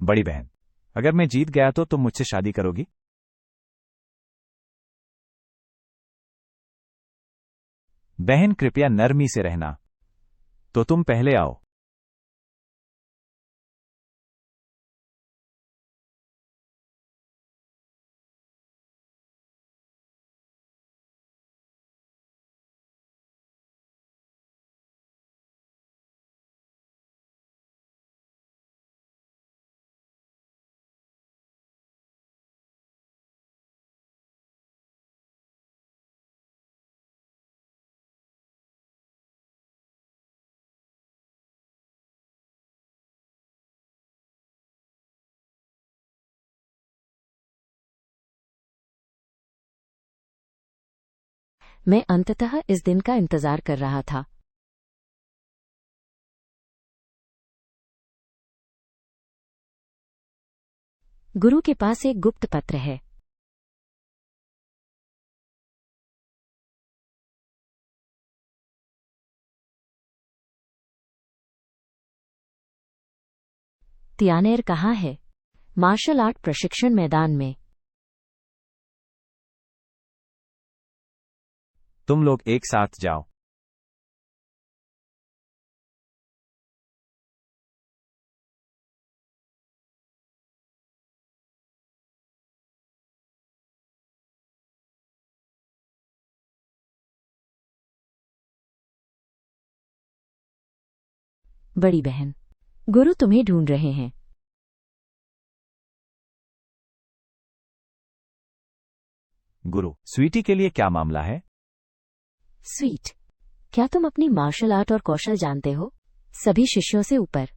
बड़ी बहन, अगर मैं जीत गया तो तुम मुझसे शादी करोगी? बहन कृपया नरमी से रहना। तो तुम पहले आओ। मैं अंततः इस दिन का इंतजार कर रहा था। गुरु के पास एक गुप्त पत्र है। तियानेर कहाँ है? मार्शल आर्ट प्रशिक्षण मैदान में। तुम लोग एक साथ जाओ। बड़ी बहन, गुरु तुम्हें ढूंढ रहे हैं। गुरु, स्वीटी के लिए क्या मामला है? स्वीट, क्या तुम अपनी मार्शल आर्ट और कौशल जानते हो? सभी शिष्यों से ऊपर।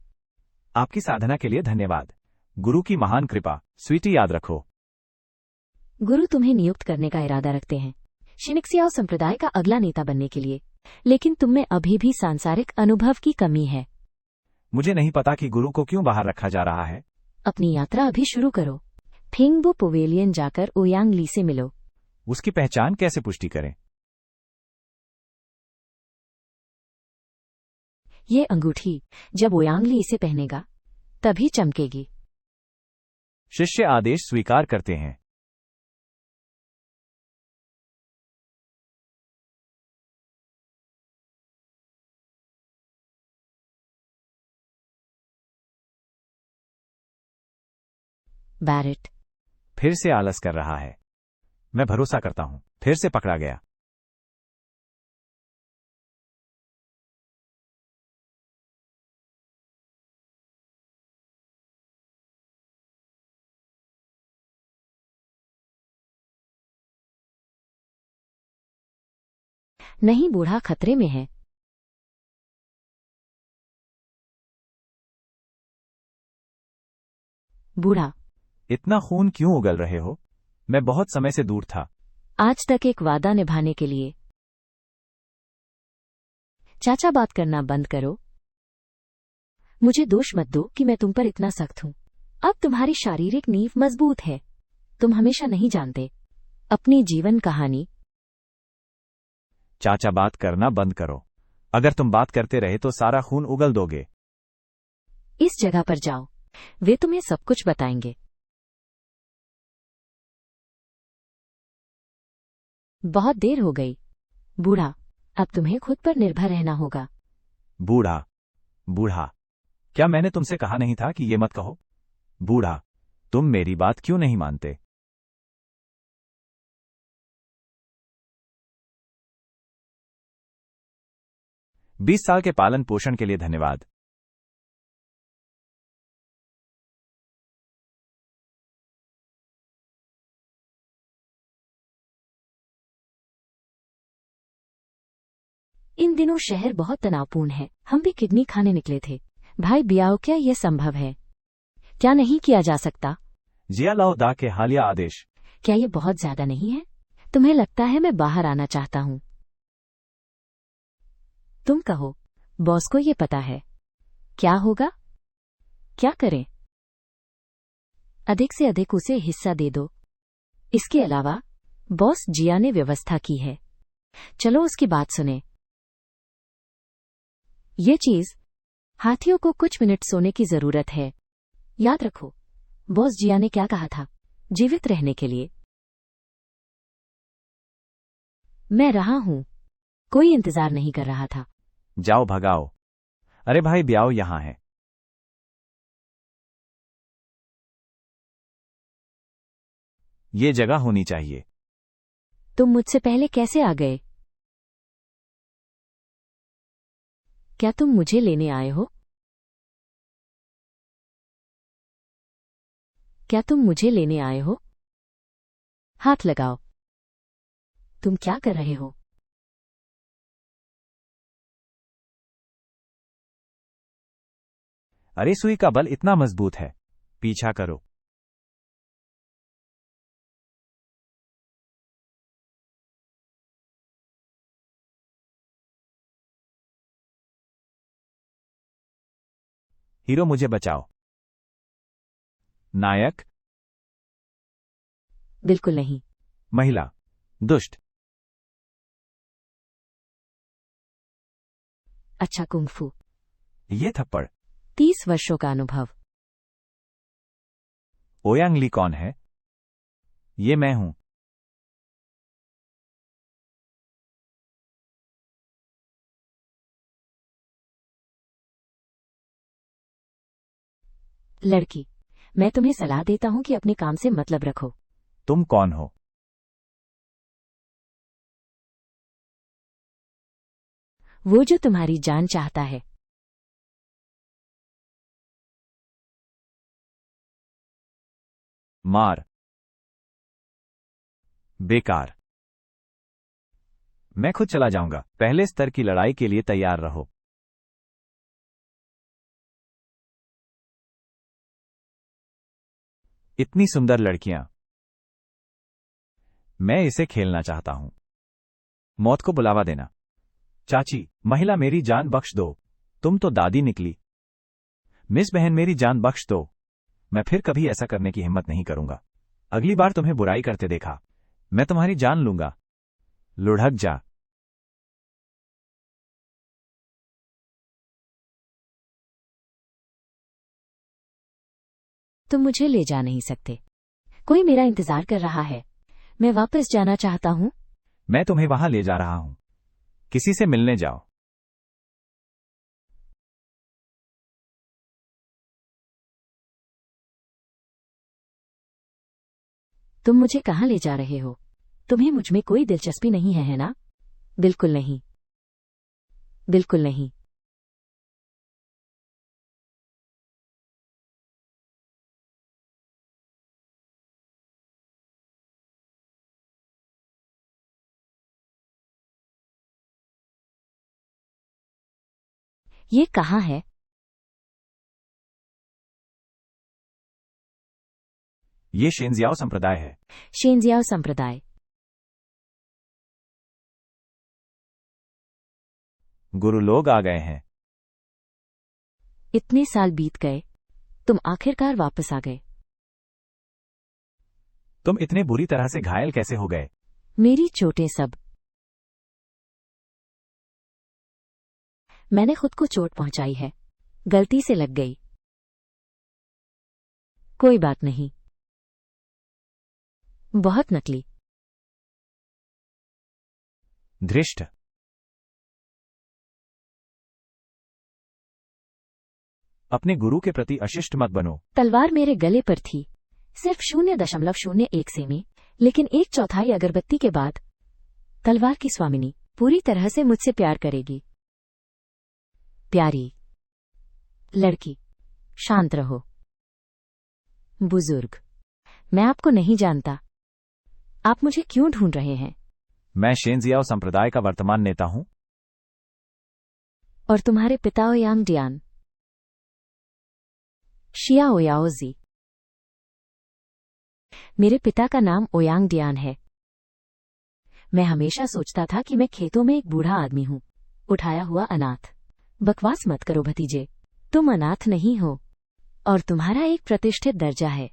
आपकी साधना के लिए धन्यवाद। गुरु की महान कृपा। स्वीटी, याद रखो। गुरु तुम्हें नियुक्त करने का इरादा रखते हैं शिनिक्सियाओ संप्रदाय का अगला नेता बनने के लिए, लेकिन तुम में अभी भी सांसारिक अनुभव की कमी है। मुझे नहीं पता कि गुरु को क्यों बाहर रखा जा रहा है। अपनी यात्रा अभी शुरू करो। फिंगबो पवेलियन जाकर ओयांग ली से मिलो। उसकी पहचान कैसे पुष्टि करें? ये अंगूठी जब ओयांग ली इसे पहनेगा तभी चमकेगी। शिष्य आदेश स्वीकार करते हैं। बैरेट फिर से आलस कर रहा है। मैं भरोसा करता हूं। फिर से पकड़ा गया। नहीं, बूढ़ा खतरे में है। बूढ़ा, इतना खून क्यों उगल रहे हो? मैं बहुत समय से दूर था। आज तक एक वादा निभाने के लिए। चाचा, बात करना बंद करो। मुझे दोष मत दो कि मैं तुम पर इतना सख्त हूं। अब तुम्हारी शारीरिक नींव मजबूत है। तुम हमेशा नहीं जानते अपनी जीवन कहानी। चाचा, बात करना बंद करो। अगर तुम बात करते रहे तो सारा खून उगल दोगे। इस जगह पर जाओ, वे तुम्हें सब कुछ बताएंगे। बहुत देर हो गई बूढ़ा, अब तुम्हें खुद पर निर्भर रहना होगा। बूढ़ा, बूढ़ा, क्या मैंने तुमसे कहा नहीं था कि ये मत कहो? बूढ़ा, तुम मेरी बात क्यों नहीं मानते? बीस साल के पालन पोषण के लिए धन्यवाद। इन दिनों शहर बहुत तनावपूर्ण है। हम भी किडनी खाने निकले थे। भाई बियाओ, क्या यह संभव है? क्या नहीं किया जा सकता? जिया लाओ दा के हालिया आदेश। क्या ये बहुत ज्यादा नहीं है? तुम्हें लगता है मैं बाहर आना चाहता हूं? तुम कहो। बॉस को ये पता है। क्या होगा? क्या करें? अधिक से अधिक उसे हिस्सा दे दो। इसके अलावा बॉस जिया ने व्यवस्था की है। चलो उसकी बात सुने। ये चीज, हाथियों को कुछ मिनट सोने की जरूरत है। याद रखो, बॉस जिया ने क्या कहा था, जीवित रहने के लिए। मैं रहा हूं, कोई इंतजार नहीं कर रहा था। जाओ भगाओ। अरे भाई ब्याओ यहां है। ये जगह होनी चाहिए। तुम मुझसे पहले कैसे आ गए? क्या तुम मुझे लेने आए हो? क्या तुम मुझे लेने आए हो? हाथ लगाओ। तुम क्या कर रहे हो? अरे सुई का बल इतना मजबूत है। पीछा करो। हीरो मुझे बचाओ। नायक। बिल्कुल नहीं। महिला। दुष्ट। अच्छा कुंग-फू। ये थप्पड़। 30 वर्षों का अनुभव। ओयांग ली कौन है? ये मैं हूं। लड़की, मैं तुम्हें सलाह देता हूं कि अपने काम से मतलब रखो। तुम कौन हो? वो जो तुम्हारी जान चाहता है। मार। बेकार। मैं खुद चला जाऊंगा। पहले स्तर की लड़ाई के लिए तैयार रहो। इतनी सुंदर लड़कियां। मैं इसे खेलना चाहता हूं। मौत को बुलावा देना। चाची, महिला मेरी जान बख्श दो। तुम तो दादी निकली। मिस बहन मेरी जान बख्श दो। मैं फिर कभी ऐसा करने की हिम्मत नहीं करूंगा। अगली बार तुम्हें बुराई करते देखा, मैं तुम्हारी जान लूंगा। लुढ़क जा। तुम मुझे ले जा नहीं सकते। कोई मेरा इंतजार कर रहा है। मैं वापस जाना चाहता हूं। मैं तुम्हें वहां ले जा रहा हूं। किसी से मिलने जाओ। तुम मुझे कहां ले जा रहे हो? तुम्हें मुझ में कोई दिलचस्पी नहीं है ना? बिल्कुल नहीं। बिल्कुल नहीं। ये कहां है? ये शेंजियाओ संप्रदाय है। शेंजियाओ संप्रदाय। गुरु लोग आ गए हैं। इतने साल बीत गए, तुम आखिरकार वापस आ गए। तुम इतने बुरी तरह से घायल कैसे हो गए? मेरी चोटें सब। मैंने खुद को चोट पहुंचाई है। गलती से लग गई। कोई बात नहीं। बहुत नकली। धृष्ट। अपने गुरु के प्रति अशिष्ट मत बनो। तलवार मेरे गले पर थी, सिर्फ 0.01 सेमी, लेकिन 1/4 अगरबत्ती के बाद तलवार की स्वामिनी पूरी तरह से मुझसे प्यार करेगी। प्यारी लड़की, शांत रहो। बुजुर्ग, मैं आपको नहीं जानता। आप मुझे क्यों ढूंढ रहे हैं? मैं शेंजियाओ संप्रदाय का वर्तमान नेता हूं। और तुम्हारे पिता ओयांग डियान, शिया ओयाओजी। मेरे पिता का नाम ओयांग डियान है। मैं हमेशा सोचता था कि मैं खेतों में एक बूढ़ा आदमी हूं, उठाया हुआ अनाथ। बकवास मत करो भतीजे, तुम अनाथ नहीं हो, और तुम्हारा एक प्रतिष्ठित दर्जा है।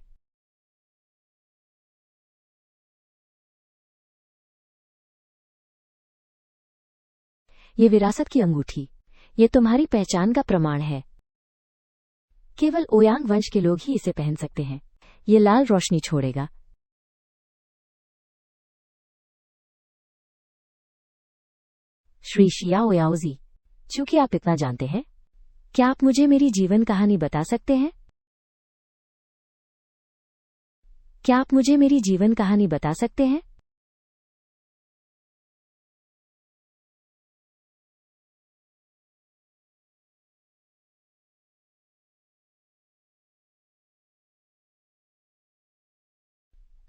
ये विरासत की अंगूठी, ये तुम्हारी पहचान का प्रमाण है। केवल ओयांग वंश के लोग ही इसे पहन सकते हैं। ये लाल रोशनी छोड़ेगा। श्री शियाओ याओजी, चूंकि आप इतना जानते हैं, क्या आप मुझे मेरी जीवन कहानी बता सकते हैं? क्या आप मुझे मेरी जीवन कहानी बता सकते हैं?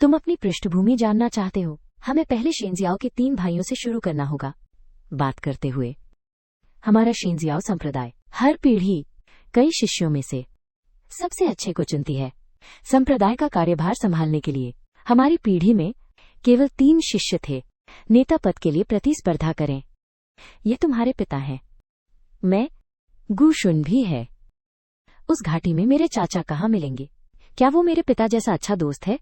तुम अपनी पृष्ठभूमि जानना चाहते हो? हमें पहले शेंजियाओ के 3 भाइयों से शुरू करना होगा। बात करते हुए, हमारा शेंजियाओ संप्रदाय हर पीढ़ी कई शिष्यों में से सबसे अच्छे को चुनती है। संप्रदाय का कार्यभार संभालने के लिए हमारी पीढ़ी में केवल 3 शिष्य थे। नेता पद के लिए प्रतिस्पर्धा करें। ये तुम्हारे पिता हैं। मैं गुशुन भी है। उस घाटी में मेरे चाचा कहाँ मिलेंगे? क्या वो मेरे पिता जैसा अच्छा दोस्त है?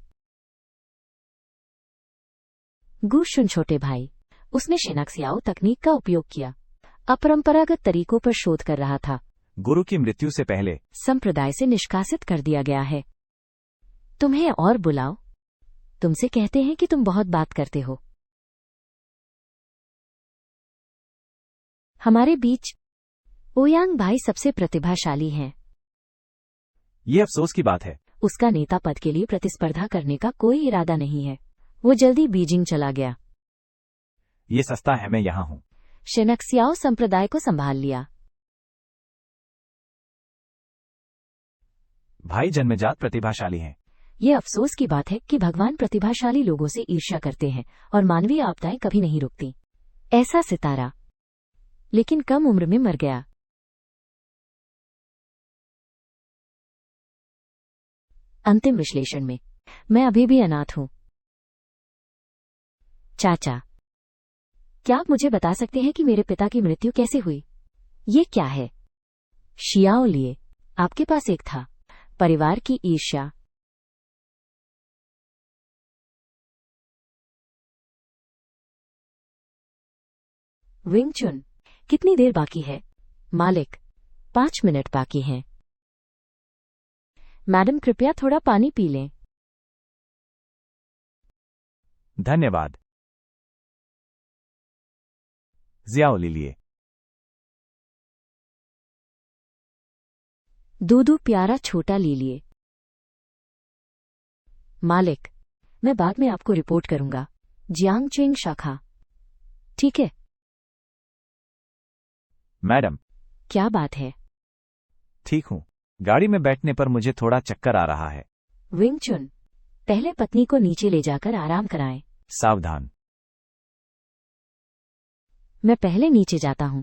गुशुन छोटे भाई, उसने शिनाक्सियाओ तकनीक का उपयोग किया। अपरंपरागत तरीकों पर शोध कर रहा था। गुरु की मृत्यु से पहले संप्रदाय से निष्कासित कर दिया गया है। तुम्हें और बुलाओ। तुमसे कहते हैं कि तुम बहुत बात करते हो। हमारे बीच ओयांग भाई सबसे प्रतिभाशाली हैं। ये अफसोस की बात है। उसका नेता पद के लिए प्रतिस्पर्धा करने का कोई इरादा नहीं है। वो जल्दी बीजिंग चला गया। ये सस्ता है, मैं यहाँ हूँ। शिनक्सियाओ संप्रदाय को संभाल लिया। भाई जन्मजात प्रतिभाशाली हैं। ये अफसोस की बात है कि भगवान प्रतिभाशाली लोगों से ईर्ष्या करते हैं और मानवीय आपदाएं कभी नहीं रुकती। ऐसा सितारा लेकिन कम उम्र में मर गया। अंतिम विश्लेषण में, मैं अभी भी अनाथ हूं। चाचा, क्या आप मुझे बता सकते हैं कि मेरे पिता की मृत्यु कैसे हुई? ये क्या है? शियाओ लिए, आपके पास एक था, परिवार की ईर्ष्या। विंगचुन, कितनी देर बाकी है? मालिक, 5 मिनट बाकी हैं। मैडम, कृपया थोड़ा पानी पी लें। धन्यवाद। जियाओ लीजिए। दूधू प्यारा छोटा लीजिए। मालिक, मैं बाद में आपको रिपोर्ट करूंगा। जियांगचेंग शाखा। ठीक है। मैडम, क्या बात है? ठीक हूँ। गाड़ी में बैठने पर मुझे थोड़ा चक्कर आ रहा है। विंगचुन, पहले पत्नी को नीचे ले जाकर आराम कराएं। सावधान। मैं पहले नीचे जाता हूं।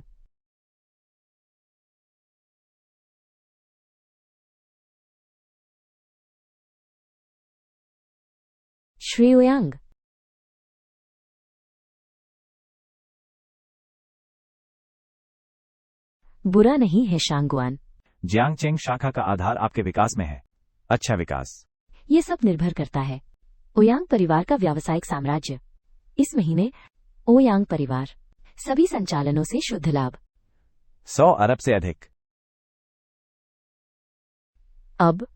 श्री ओयांग, बुरा नहीं है शांगवान। जियांगचेंग शाखा का आधार आपके विकास में है। अच्छा विकास। ये सब निर्भर करता है ओयांग परिवार का व्यावसायिक साम्राज्य। इस महीने ओयांग परिवार सभी संचालनों से शुद्ध लाभ। 100 अरब से अधिक। अब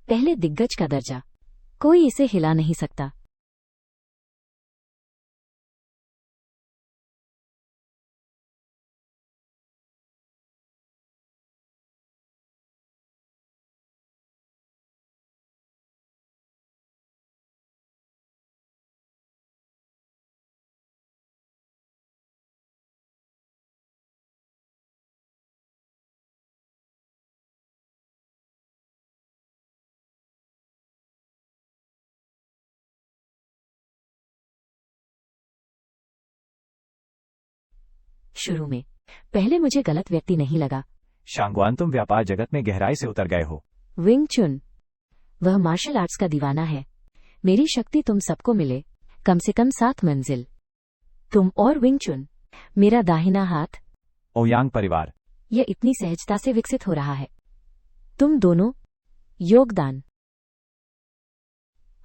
पहले दिग्गज का दर्जा, कोई इसे हिला नहीं सकता। शुरू में पहले मुझे गलत व्यक्ति नहीं लगा। शांगवान, तुम व्यापार जगत में गहराई से उतर गए हो। विंगचुन, वह मार्शल आर्ट्स का दीवाना है। मेरी शक्ति तुम सबको मिले, कम से कम 7 मंजिल। तुम और विंगचुन, मेरा दाहिना हाथ। ओयांग परिवार, यह इतनी सहजता से विकसित हो रहा है। तुम दोनों, योगदान।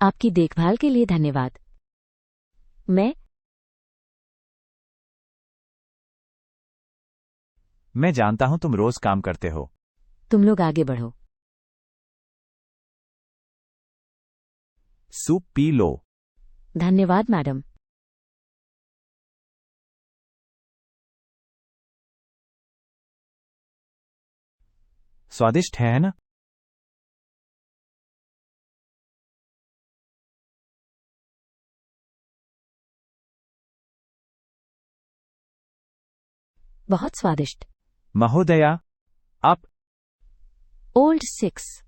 आपकी देखभाल के लिए धन्यवाद। मैं जानता हूं तुम रोज काम करते हो। तुम लोग आगे बढ़ो। Soup P low. धन्यवाद मैडम। स्वादिष्ट है ना? बहुत स्वादिष्ट। महोदया, आप। ओल्ड 6।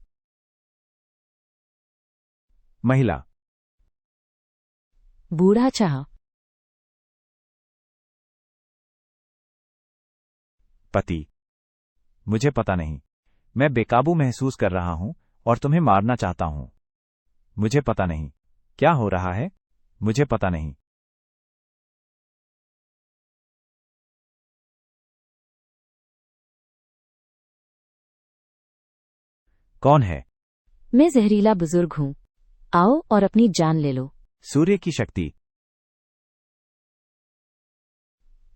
महिला। बूढ़ा चाह। पति। मुझे पता नहीं। मैं बेकाबू महसूस कर रहा हूं और तुम्हें मारना चाहता हूं। मुझे पता नहीं क्या हो रहा है। मुझे पता नहीं। कौन है? मैं जहरीला बुजुर्ग हूं। आओ और अपनी जान ले लो। सूर्य की शक्ति।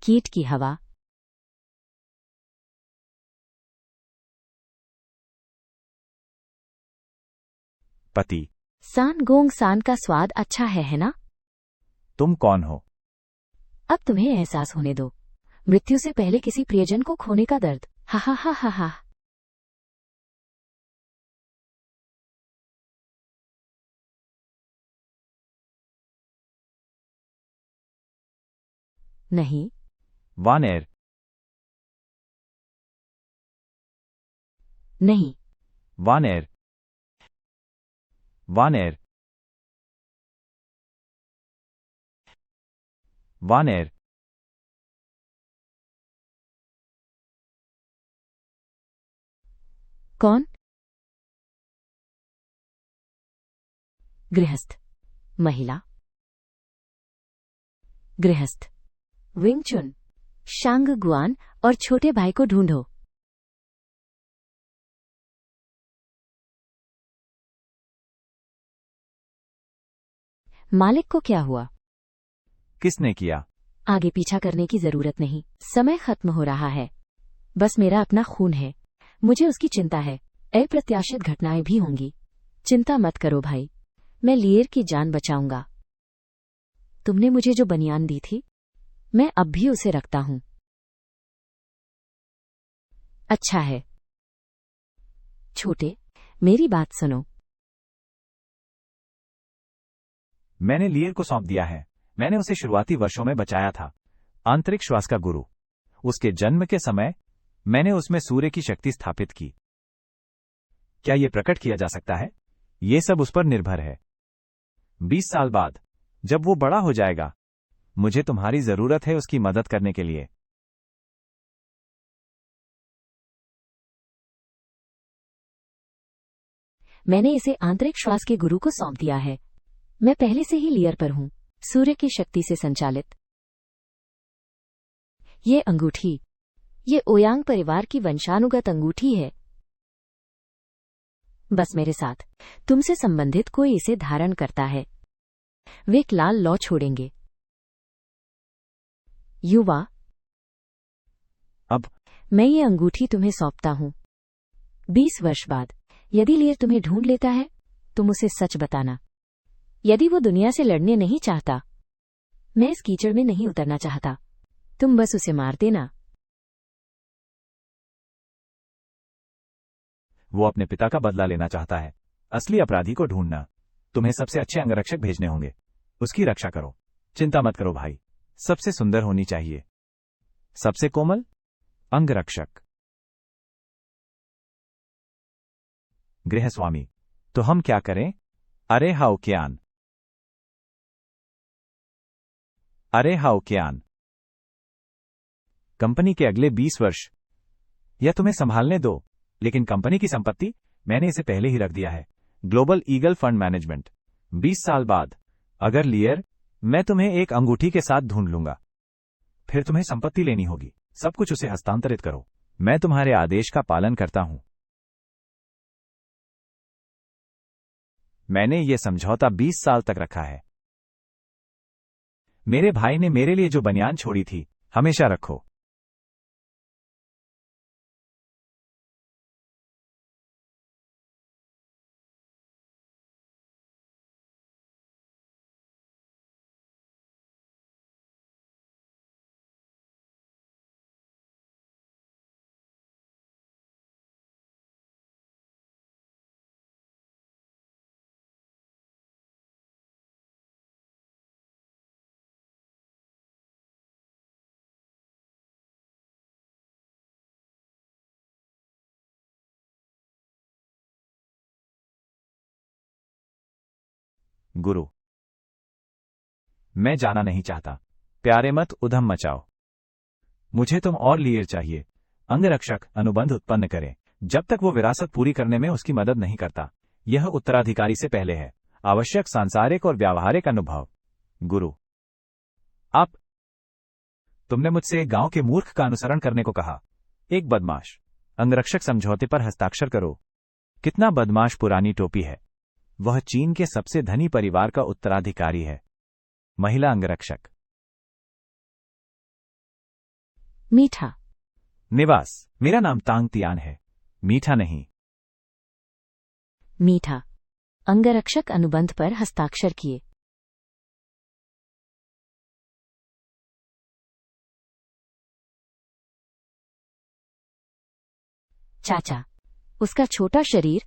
कीट की हवा। पति। सान गोंग सान का स्वाद अच्छा है ना? तुम कौन हो? अब तुम्हें एहसास होने दो। मृत्यु से पहले किसी प्रियजन को खोने का दर्द। हा हा हा हा हा। नहीं। वानेर। नहीं। वानेर। वानेर। वानेर। कौन? गृहस्थ। महिला। गृहस्थ। विंग चुन। शांग गुआन और छोटे भाई को ढूंढो। मालिक को क्या हुआ? किसने किया? आगे पीछा करने की जरूरत नहीं। समय खत्म हो रहा है। बस मेरा अपना खून है। मुझे उसकी चिंता है। अप्रत्याशित घटनाएं भी होंगी। चिंता मत करो भाई। मैं लिएर की जान बचाऊंगा। तुमने मुझे जो बनियान दी थी, मैं अब भी उसे रखता हूं। अच्छा है। छोटे, मेरी बात सुनो। मैंने लियर को सौंप दिया है। मैंने उसे शुरुआती वर्षों में बचाया था। आंतरिक श्वास का गुरु। उसके जन्म के समय मैंने उसमें सूर्य की शक्ति स्थापित की। क्या यह प्रकट किया जा सकता है? यह सब उस पर निर्भर है। 20 साल बाद, जब वो बड़ा हो जाएगा, मुझे तुम्हारी जरूरत है उसकी मदद करने के लिए। मैंने इसे आंतरिक श्वास के गुरु को सौंप दिया है। मैं पहले से ही लियर पर हूं, सूर्य की शक्ति से संचालित। ये अंगूठी, ये ओयांग परिवार की वंशानुगत अंगूठी है। बस मेरे साथ तुमसे संबंधित कोई इसे धारण करता है, वे एक लाल लौ छोड़ेंगे। युवा, अब मैं ये अंगूठी तुम्हें सौंपता हूं। 20 वर्ष बाद, यदि लियर तुम्हें ढूंढ लेता है, तुम उसे सच बताना। यदि वो दुनिया से लड़ने नहीं चाहता, मैं इस कीचड़ में नहीं उतरना चाहता, तुम बस उसे मार देना। वो अपने पिता का बदला लेना चाहता है। असली अपराधी को ढूंढना। तुम्हें सबसे अच्छे अंगरक्षक भेजने होंगे। उसकी रक्षा करो। चिंता मत करो भाई। सबसे सुंदर होनी चाहिए। सबसे कोमल अंगरक्षक। गृहस्वामी, तो हम क्या करें? अरे हाउ क्यान। अरे हाउ क्यान। कंपनी के अगले 20 वर्ष यह तुम्हें संभालने दो, लेकिन कंपनी की संपत्ति मैंने इसे पहले ही रख दिया है। Global eagle fund management. 20 साल बाद, अगर लियर, मैं तुम्हें एक अंगूठी के साथ ढूंढ लूंगा। फिर तुम्हें संपत्ति लेनी होगी। सब कुछ उसे हस्तांतरित करो। मैं तुम्हारे आदेश का पालन करता हूं। मैंने ये समझौता 20 साल तक रखा है। मेरे भाई ने मेरे लिए जो बनियान छोड़ी थी, हमेशा रखो। गुरु, मैं जाना नहीं चाहता। प्यारे मत उधम मचाओ। मुझे तुम और लीयर चाहिए। अंगरक्षक अनुबंध उत्पन्न करे जब तक वो विरासत पूरी करने में उसकी मदद नहीं करता। यह उत्तराधिकारी से पहले है। आवश्यक सांसारिक और व्यावहारिक अनुभव। गुरु, तुमने मुझसे एक गांव के मूर्ख का अनुसरण करने को कहा। एक बदमाश। अंगरक्षक समझौते पर हस्ताक्षर करो। कितना बदमाश पुरानी टोपी है। वह चीन के सबसे धनी परिवार का उत्तराधिकारी है। महिला अंगरक्षक। मीठा। निवास, मेरा नाम तांग तियान है, मीठा नहीं। मीठा। अंगरक्षक अनुबंध पर हस्ताक्षर किए। चाचा, उसका छोटा शरीर,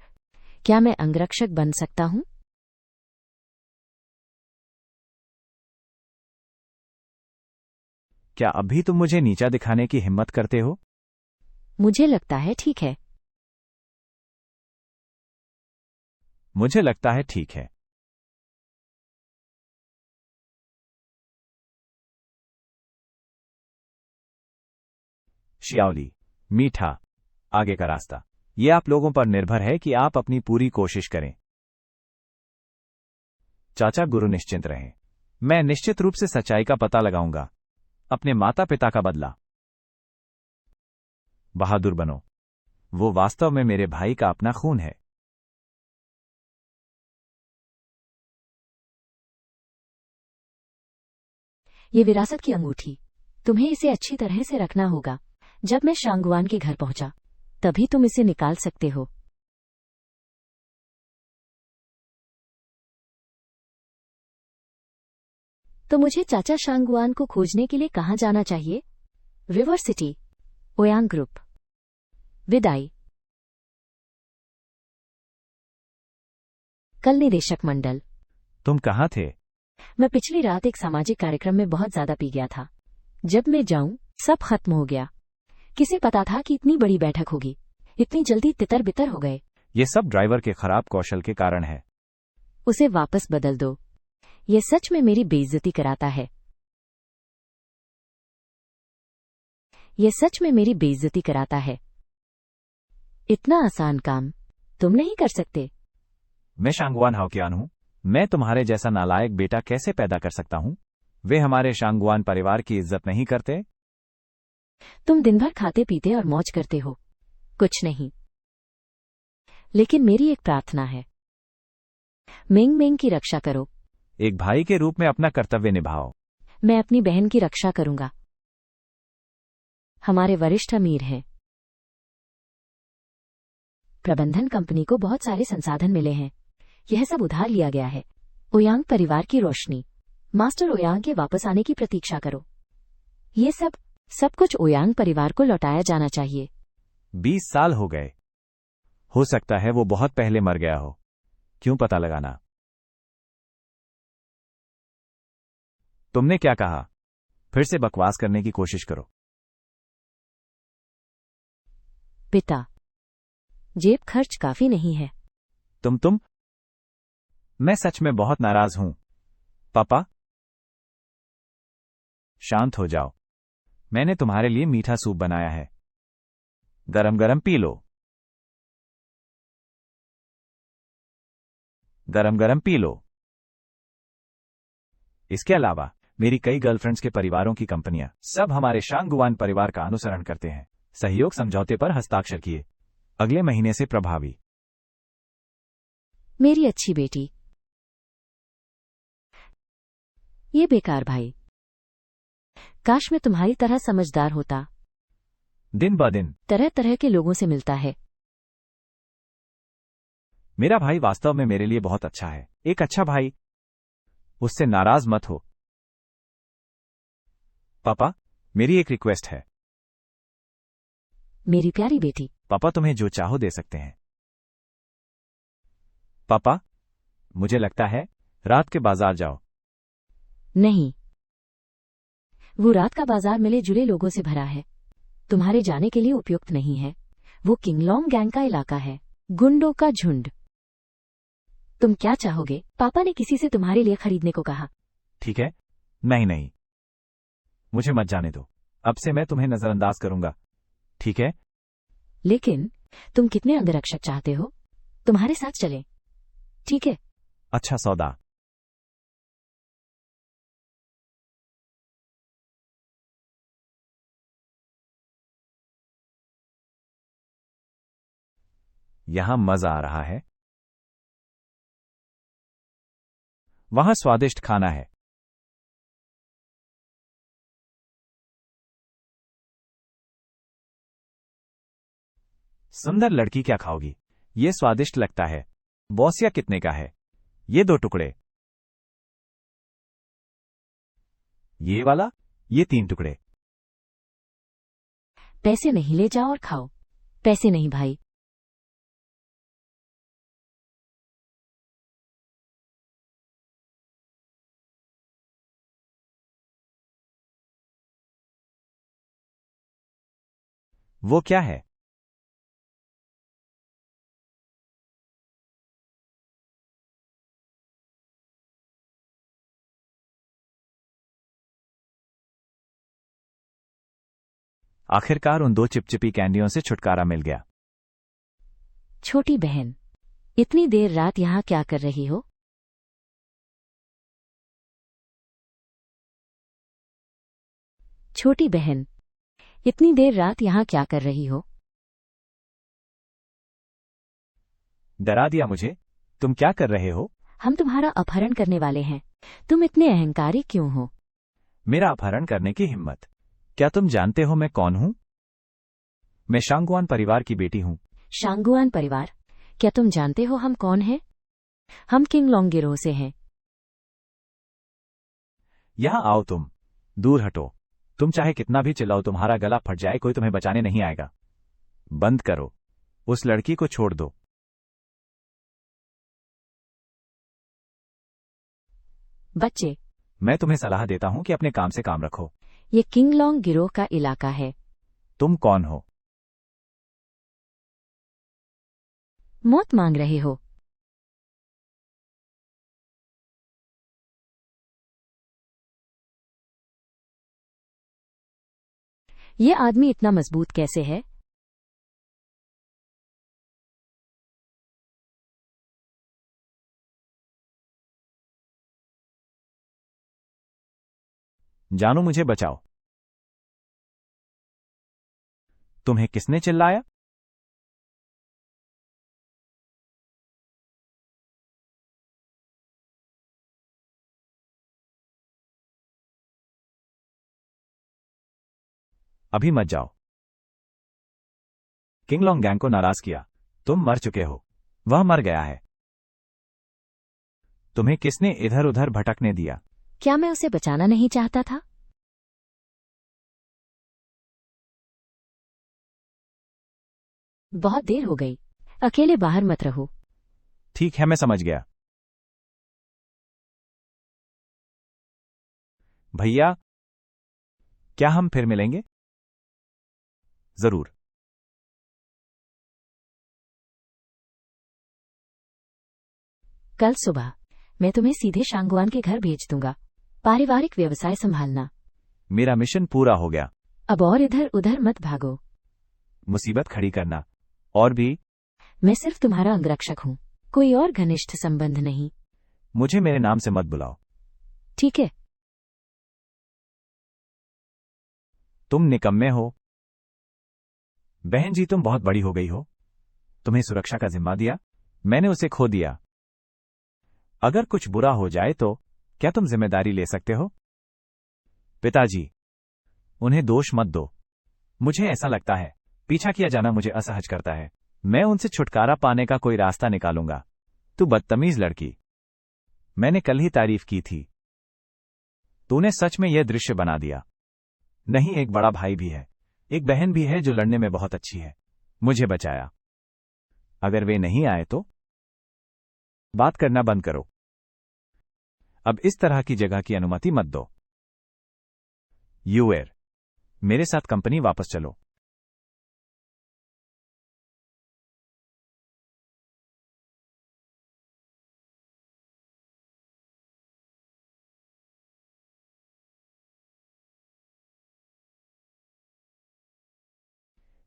क्या मैं अंगरक्षक बन सकता हूं? क्या अभी तुम मुझे नीचा दिखाने की हिम्मत करते हो? मुझे लगता है ठीक है। मुझे लगता है ठीक है। श्याओली, मीठा, आगे का रास्ता। ये आप लोगों पर निर्भर है कि आप अपनी पूरी कोशिश करें। चाचा, गुरु निश्चिंत रहें। मैं निश्चित रूप से सच्चाई का पता लगाऊंगा। अपने माता पिता का बदला। बहादुर बनो। वो वास्तव में मेरे भाई का अपना खून है। ये विरासत की अंगूठी, तुम्हें इसे अच्छी तरह से रखना होगा। जब मैं शांगवान के घर पहुंचा, तभी तुम इसे निकाल सकते हो। तो मुझे चाचा शांगवान को खोजने के लिए कहां जाना चाहिए? River city, Ouyang group. विदाई। कल निदेशक मंडल। तुम कहां थे? मैं पिछली रात एक सामाजिक कार्यक्रम में बहुत ज्यादा पी गया था। जब मैं जाऊं, सब खत्म हो गया। किसे पता था कि इतनी बड़ी बैठक होगी? इतनी जल्दी तितर बितर हो गए। ये सब ड्राइवर के खराब कौशल के कारण है। उसे वापस बदल दो। ये सच में मेरी बेइज्जती कराता है। ये सच में मेरी बेइज्जती कराता है। इतना आसान काम तुम नहीं कर सकते। मैं शांगवान हाओकियान हूं। मैं तुम्हारे जैसा नालायक बेटा कैसे पैदा कर सकता हूं? वे हमारे शांगवान परिवार की इज्जत नहीं करते। तुम दिन भर खाते पीते और मौज करते हो, कुछ नहीं। लेकिन मेरी एक प्रार्थना है, मेंग मेंग की रक्षा करो। एक भाई के रूप में अपना कर्तव्य निभाओ। मैं अपनी बहन की रक्षा करूंगा। हमारे वरिष्ठ अमीर हैं। प्रबंधन कंपनी को बहुत सारे संसाधन मिले हैं। यह सब उधार लिया गया है। ओयांग परिवार की रोशनी। मास्टर ओयांग के वापस आने की प्रतीक्षा करो। ये सब कुछ ओयांग परिवार को लौटाया जाना चाहिए। 20 साल हो गए। हो सकता है वो बहुत पहले मर गया हो। क्यों पता लगाना? तुमने क्या कहा? फिर से बकवास करने की कोशिश करो। पिता, जेब खर्च काफी नहीं है। तुम मैं सच में बहुत नाराज हूं। पापा, शांत हो जाओ। मैंने तुम्हारे लिए मीठा सूप बनाया है। गरम गरम पी लो। गरम गरम पी लो। इसके अलावा मेरी कई गर्लफ्रेंड्स के परिवारों की कंपनियां सब हमारे शांगुआन परिवार का अनुसरण करते हैं। सहयोग समझौते पर हस्ताक्षर किए। अगले महीने से प्रभावी। मेरी अच्छी बेटी। ये बेकार भाई। काश मैं तुम्हारी तरह समझदार होता। दिन ब दिन तरह तरह के लोगों से मिलता है। मेरा भाई वास्तव में मेरे लिए बहुत अच्छा है। एक अच्छा भाई। उससे नाराज मत हो। पापा, मेरी एक रिक्वेस्ट है। मेरी प्यारी बेटी। पापा, तुम्हें जो चाहो दे सकते हैं। पापा, मुझे लगता है रात के बाजार जाओ। नहीं, वो रात का बाजार मिले जुले लोगों से भरा है। तुम्हारे जाने के लिए उपयुक्त नहीं है। वो किंगलोंग गैंग का इलाका है। गुंडों का झुंड। तुम क्या चाहोगे? पापा ने किसी से तुम्हारे लिए खरीदने को कहा। ठीक है। नहीं नहीं, मुझे मत जाने दो। अब से मैं तुम्हें नजरअंदाज करूंगा, ठीक है? लेकिन तुम कितने अंगरक्षक चाहते हो? तुम्हारे साथ चले, ठीक है? अच्छा सौदा। यहां मजा आ रहा है। वहां स्वादिष्ट खाना है। सुंदर लड़की, क्या खाओगी? ये स्वादिष्ट लगता है। बॉस, या कितने का है? ये 2 टुकड़े। ये वाला? ये 3 टुकड़े। पैसे नहीं, ले जाओ और खाओ। पैसे नहीं भाई। वो क्या है? आखिरकार उन 2 चिपचिपी कैंडियों से छुटकारा मिल गया। छोटी बहन, इतनी देर रात यहाँ क्या कर रही हो? छोटी बहन, इतनी देर रात यहाँ क्या कर रही हो? डरा दिया मुझे। तुम क्या कर रहे हो? हम तुम्हारा अपहरण करने वाले हैं। तुम इतने अहंकारी क्यों हो? मेरा अपहरण करने की हिम्मत? क्या तुम जानते हो मैं कौन हूं? मैं शांगुआन परिवार की बेटी हूं। शांगुआन परिवार? क्या तुम जानते हो हम कौन हैं? हम किंग लोंग गिरोह से हैं। यहां आओ तुम। दूर हटो। तुम चाहे कितना भी चिल्लाओ, तुम्हारा गला फट जाए, कोई तुम्हें बचाने नहीं आएगा। बंद करो। उस लड़की को छोड़ दो। बच्चे, मैं तुम्हें सलाह देता हूं कि अपने काम से काम रखो। ये किंग लोंग गिरोह का इलाका है। तुम कौन हो? मौत मांग रहे हो? ये आदमी इतना मजबूत कैसे है? जानो, मुझे बचाओ। तुम्हें किसने चिल्लाया? अभी मत जाओ। किंगलोंग गैंग को नाराज किया। तुम मर चुके हो। वह मर गया है। तुम्हें किसने इधर उधर भटकने दिया? क्या मैं उसे बचाना नहीं चाहता था? बहुत देर हो गई। अकेले बाहर मत रहो। ठीक है, मैं समझ गया। भैया, क्या हम फिर मिलेंगे? जरूर। कल सुबह मैं तुम्हें सीधे शांगुआन के घर भेज दूंगा। पारिवारिक व्यवसाय संभालना। मेरा मिशन पूरा हो गया। अब और इधर उधर मत भागो। मुसीबत खड़ी करना। और भी। मैं सिर्फ तुम्हारा अंगरक्षक हूँ, कोई और घनिष्ठ संबंध नहीं। मुझे मेरे नाम से मत बुलाओ। ठीक है? तुम निकम्मे हो। बहन जी, तुम बहुत बड़ी हो गई हो। तुम्हें सुरक्षा का जिम्मा दिया, मैंने उसे खो दिया। अगर कुछ बुरा हो जाए तो क्या तुम जिम्मेदारी ले सकते हो? पिताजी, उन्हें दोष मत दो। मुझे ऐसा लगता है पीछा किया जाना मुझे असहज करता है। मैं उनसे छुटकारा पाने का कोई रास्ता निकालूंगा। तू बदतमीज लड़की, मैंने कल ही तारीफ की थी। तूने सच में यह दृश्य बना दिया। नहीं, एक बड़ा भाई भी है, एक बहन भी है जो लड़ने में बहुत अच्छी है। मुझे बचाया। अगर वे नहीं आए तो? बात करना बंद करो। अब इस तरह की जगह की अनुमति मत दो। यूएर, मेरे साथ कंपनी वापस चलो।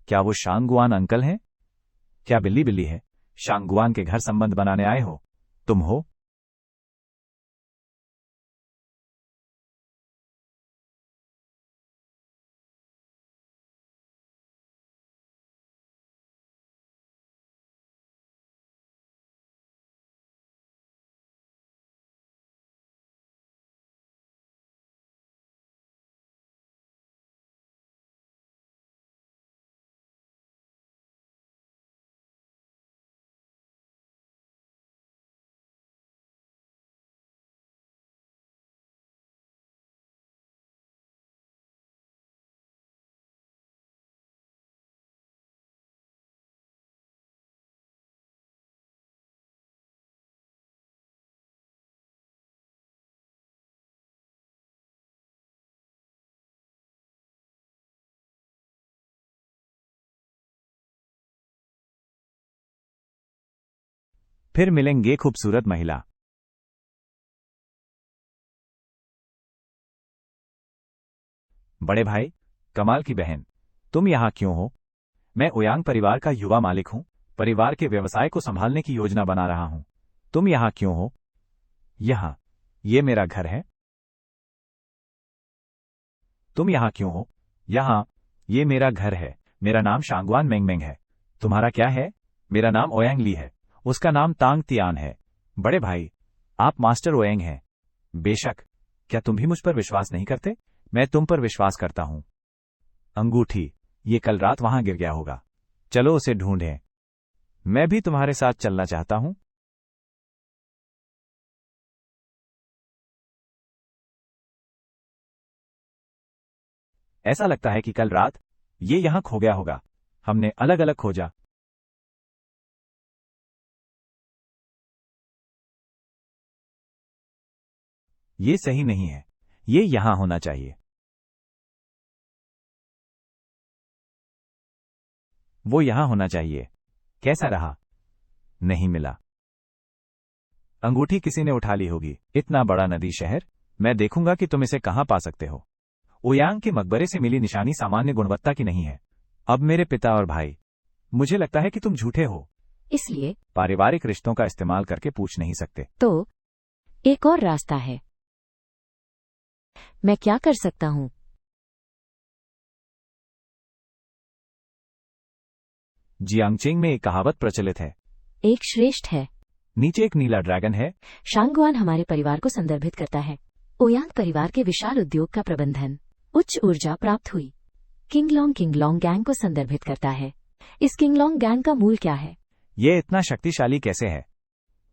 क्या वो शांगुआन अंकल हैं? क्या बिल्ली बिल्ली है? शांगुआन के घर संबंध बनाने आए हो? तुम हो? फिर मिलेंगे खूबसूरत महिला। बड़े भाई, कमाल की बहन, तुम यहां क्यों हो? मैं ओयांग परिवार का युवा मालिक हूं, परिवार के व्यवसाय को संभालने की योजना बना रहा हूं। तुम यहां क्यों हो? यहां, ये मेरा घर है। तुम यहां क्यों हो? यहां, ये मेरा घर है। मेरा नाम शांगवान मेंगमेंग है। तुम्हारा क्या है? मेरा नाम ओयांग ली है। उसका नाम तांग तियान है। बड़े भाई, आप मास्टर ओयांग हैं। बेशक। क्या तुम भी मुझ पर विश्वास नहीं करते? मैं तुम पर विश्वास करता हूं। अंगूठी, ये कल रात वहां गिर गया होगा। चलो उसे ढूंढें। मैं भी तुम्हारे साथ चलना चाहता हूं। ऐसा लगता है कि कल रात ये यहां खो गया होगा। हमने अलग अलग खोजा। ये सही नहीं है। ये यहां होना चाहिए। वो यहां होना चाहिए। कैसा रहा? नहीं मिला। अंगूठी किसी ने उठा ली होगी। इतना बड़ा नदी शहर, मैं देखूंगा कि तुम इसे कहां पा सकते हो। ओयांग के मकबरे से मिली निशानी सामान्य गुणवत्ता की नहीं है। अब मेरे पिता और भाई, मुझे लगता है कि तुम झूठे हो। इसलिए पारिवारिक रिश्तों का इस्तेमाल करके पूछ नहीं सकते। तो एक और रास्ता है। मैं क्या कर सकता हूँ? जियांगचिंग में एक कहावत प्रचलित है। एक श्रेष्ठ है। नीचे एक नीला ड्रैगन है। शांगवान हमारे परिवार को संदर्भित करता है। ओयांग परिवार के विशाल उद्योग का प्रबंधन, उच्च ऊर्जा प्राप्त हुई। किंगलोंग गैंग को संदर्भित करता है। इस किंगलोंग गैंग का मूल क्या है? ये इतना शक्तिशाली कैसे है?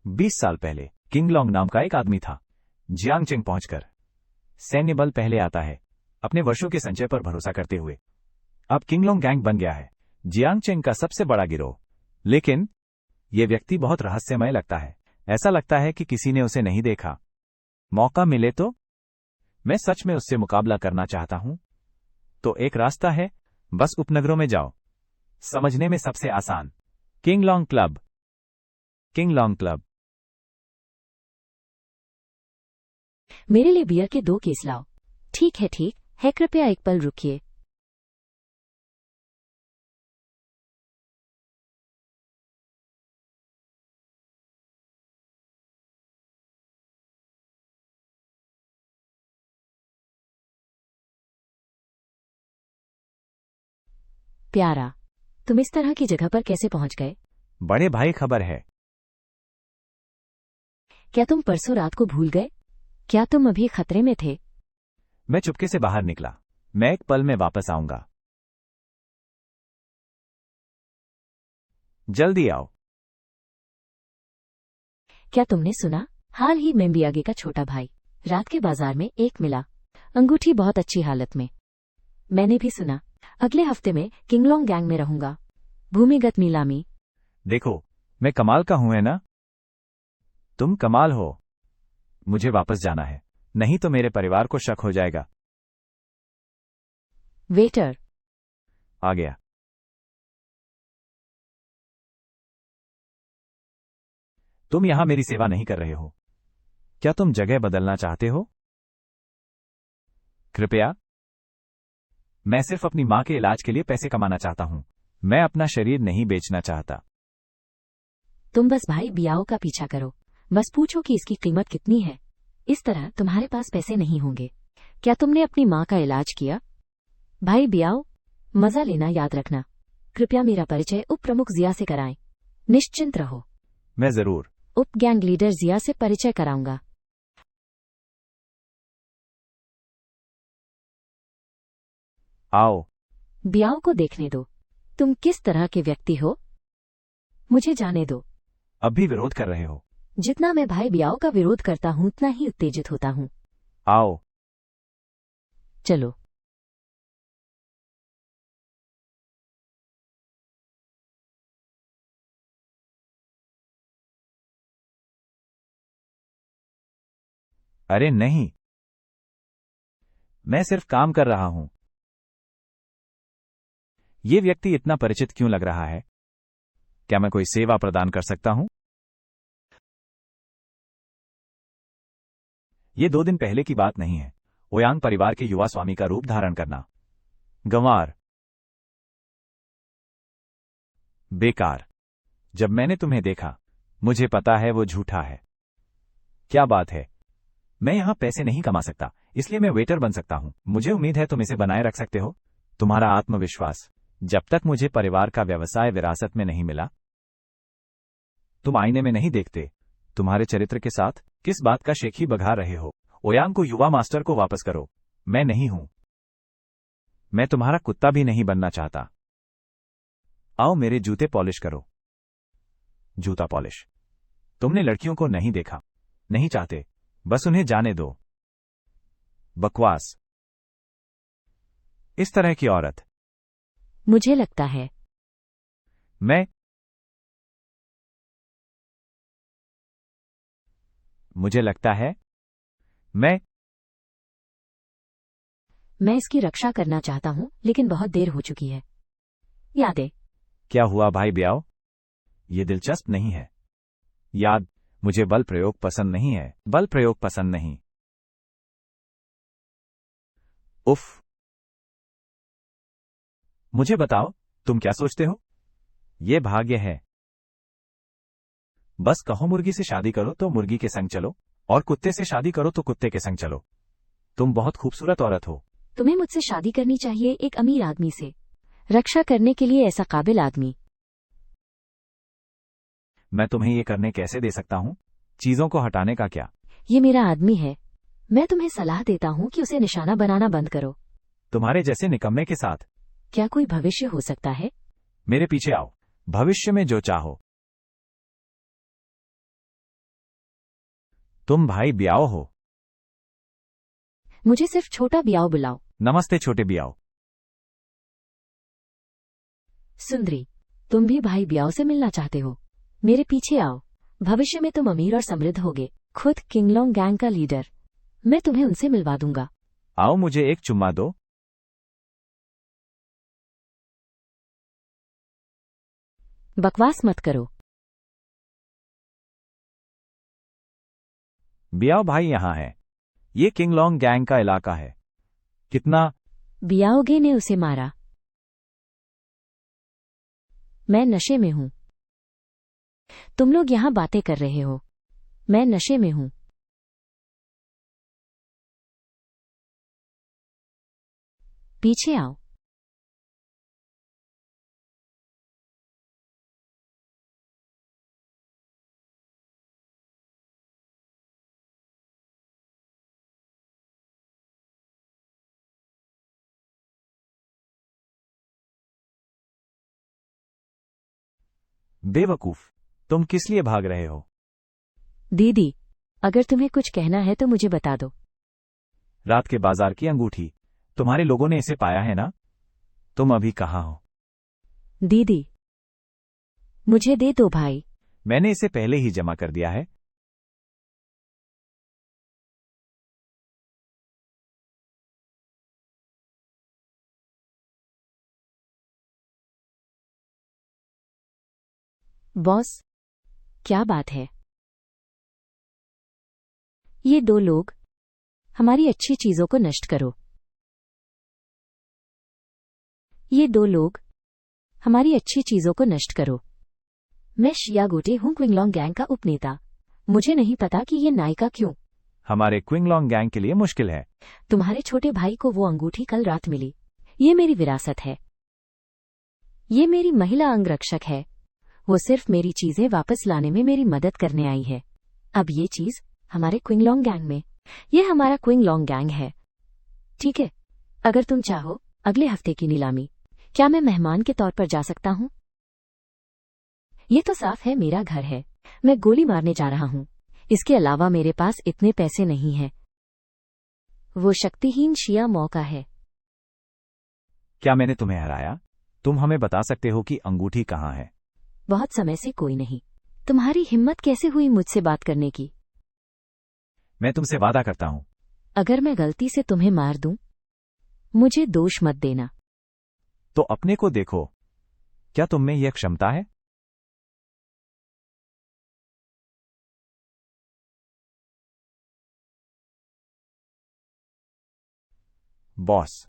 20 साल पहले किंगलोंग नाम का एक आदमी था। जियांगचिंग पहुंचकर सैन्य बल पहले आता है, अपने वर्षों के संचय पर भरोसा करते हुए। अब किंगलोंग गैंग बन गया है जियांगचिंग का सबसे बड़ा गिरोह। लेकिन यह व्यक्ति बहुत रहस्यमय लगता है। ऐसा लगता है कि किसी ने उसे नहीं देखा। मौका मिले तो मैं सच में उससे मुकाबला करना चाहता हूं। तो एक रास्ता है, बस उपनगरों में जाओ। समझने में सबसे आसान। किंगलोंग क्लब। किंगलोंग क्लब। मेरे लिए बियर के 2 केस लाओ। ठीक है, कृपया एक पल रुकिए। प्यारा, तुम इस तरह की जगह पर कैसे पहुंच गए? बड़े भाई, खबर है। क्या तुम परसों रात को भूल गए? क्या तुम अभी खतरे में थे? मैं चुपके से बाहर निकला। मैं एक पल में वापस आऊंगा। जल्दी आओ। क्या तुमने सुना? हाल ही में बियागे का छोटा भाई रात के बाजार में एक मिला। अंगूठी बहुत अच्छी हालत में। मैंने भी सुना। अगले हफ्ते में किंगलोंग गैंग में रहूंगा। भूमिगत नीलामी। देखो, मैं कमाल का हूं, है ना? तुम कमाल हो। मुझे वापस जाना है, नहीं तो मेरे परिवार को शक हो जाएगा। वेटर। आ गया। तुम यहां मेरी सेवा नहीं कर रहे हो। क्या तुम जगह बदलना चाहते हो? कृपया। मैं सिर्फ अपनी मां के इलाज के लिए पैसे कमाना चाहता हूं। मैं अपना शरीर नहीं बेचना चाहता। तुम बस भाई बियाओ का पीछा करो, बस पूछो कि इसकी कीमत कितनी है। इस तरह तुम्हारे पास पैसे नहीं होंगे। क्या तुमने अपनी माँ का इलाज किया? भाई बियाओ, मजा लेना याद रखना। कृपया मेरा परिचय उप प्रमुख जिया से कराएं। निश्चिंत रहो, मैं जरूर। उप गैंग लीडर जिया से परिचय कराऊंगा। आओ। बियाओ को देखने दो। तुम किस तरह के व्यक्ति हो? मुझे जाने दो। अब भी विरोध कर रहे हो? जितना मैं भाई बियाओ का विरोध करता हूं उतना ही उत्तेजित होता हूं। आओ। चलो। अरे नहीं, मैं सिर्फ काम कर रहा हूं। ये व्यक्ति इतना परिचित क्यों लग रहा है? क्या मैं कोई सेवा प्रदान कर सकता हूं? ये 2 दिन पहले की बात नहीं है। ओयांग परिवार के युवा स्वामी का रूप धारण करना। गंवार। बेकार। जब मैंने तुम्हें देखा, मुझे पता है वो झूठा है। क्या बात है? मैं यहां पैसे नहीं कमा सकता, इसलिए मैं वेटर बन सकता हूं। मुझे उम्मीद है तुम इसे बनाए रख सकते हो। तुम्हारा आत्मविश्वास। जब तक मुझे परिवार का व्यवसाय विरासत में नहीं मिला। तुम आईने में नहीं देखते। तुम्हारे चरित्र के साथ किस बात का शेखी बघा रहे हो? ओयांग को युवा मास्टर को वापस करो। मैं नहीं हूं। मैं तुम्हारा कुत्ता भी नहीं बनना चाहता। आओ मेरे जूते पॉलिश करो। जूता पॉलिश? तुमने लड़कियों को नहीं देखा? नहीं चाहते? बस उन्हें जाने दो। बकवास। इस तरह की औरत। मुझे लगता है मुझे लगता है मैं इसकी रक्षा करना चाहता हूं, लेकिन बहुत देर हो चुकी है। यादें। क्या हुआ भाई ब्याओ? ये दिलचस्प नहीं है। याद। मुझे बल प्रयोग पसंद नहीं है। बल प्रयोग पसंद नहीं। उफ। मुझे बताओ, तुम क्या सोचते हो? ये भाग्य है। बस कहो मुर्गी से शादी करो तो मुर्गी के संग चलो, और कुत्ते से शादी करो तो कुत्ते के संग चलो। तुम बहुत खूबसूरत औरत हो। तुम्हें मुझसे शादी करनी चाहिए, एक अमीर आदमी से। रक्षा करने के लिए ऐसा काबिल आदमी। मैं तुम्हें ये करने कैसे दे सकता हूं? चीजों को हटाने का क्या? ये मेरा आदमी है। मैं तुम्हें सलाह देता हूं कि उसे निशाना बनाना बंद करो। तुम्हारे जैसे निकम्मे के साथ क्या कोई भविष्य हो सकता है? मेरे पीछे आओ। भविष्य में जो चाहो। तुम भाई ब्याओ हो? मुझे सिर्फ छोटा बियाओ बुलाओ। नमस्ते छोटे बियाओ। सुंदरी, तुम भी भाई बियाओ से मिलना चाहते हो? मेरे पीछे आओ। भविष्य में तुम अमीर और समृद्ध होगे, खुद किंगलोंग गैंग का लीडर। मैं तुम्हें उनसे मिलवा दूंगा। आओ मुझे एक चुम्मा दो। बकवास मत करो। बियाओ भाई यहां है। ये किंगलोंग गैंग का इलाका है। कितना? बियाओगे ने उसे मारा। मैं नशे में हूं। तुम लोग यहां बातें कर रहे हो। मैं नशे में हूं। पीछे आओ। बेवकूफ, तुम किस लिए भाग रहे हो? दीदी, अगर तुम्हें कुछ कहना है तो मुझे बता दो। रात के बाजार की अंगूठी। तुम्हारे लोगों ने इसे पाया है ना? तुम अभी कहाँ हो? दीदी, मुझे दे दो भाई। मैंने इसे पहले ही जमा कर दिया है। बॉस, क्या बात है? ये 2 लोग हमारी अच्छी चीजों को नष्ट करो। ये 2 लोग हमारी अच्छी चीजों को नष्ट करो। मैं शिया गोटे हूँ, क्विंगलॉन्ग गैंग का उपनेता। मुझे नहीं पता कि ये नायिका क्यों। हमारे क्विंगलॉन्ग गैंग के लिए मुश्किल है। तुम्हारे छोटे भाई को वो अंगूठी कल रात मिली। ये मेरी विरासत है। ये मेरी महिला अंगरक्षक है। वो सिर्फ मेरी चीजें वापस लाने में मेरी मदद करने आई है। अब ये चीज हमारे क्विंगलॉन्ग गैंग में। ये हमारा क्विंगलॉन्ग गैंग है। ठीक है, अगर तुम चाहो अगले हफ्ते की नीलामी, क्या मैं मेहमान के तौर पर जा सकता हूँ? ये तो साफ है मेरा घर है। मैं गोली मारने जा रहा हूँ। इसके अलावा मेरे पास इतने पैसे नहीं हैं। वो शक्तिहीन शिया मौका है। क्या मैंने तुम्हें हराया? तुम हमें बता सकते हो कि अंगूठी कहाँ है? बहुत समय से कोई नहीं। तुम्हारी हिम्मत कैसे हुई मुझसे बात करने की? मैं तुमसे वादा करता हूँ। अगर मैं गलती से तुम्हें मार दूं, मुझे दोष मत देना। तो अपने को देखो, क्या तुम में यह क्षमता है? बॉस,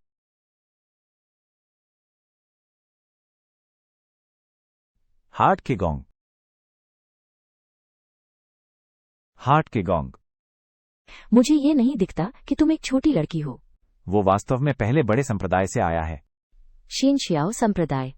हार्ट के गोंग। हार्ट के गोंग। मुझे ये नहीं दिखता कि तुम एक छोटी लड़की हो। वो वास्तव में पहले बड़े संप्रदाय से आया है। शीन शियाओ संप्रदाय।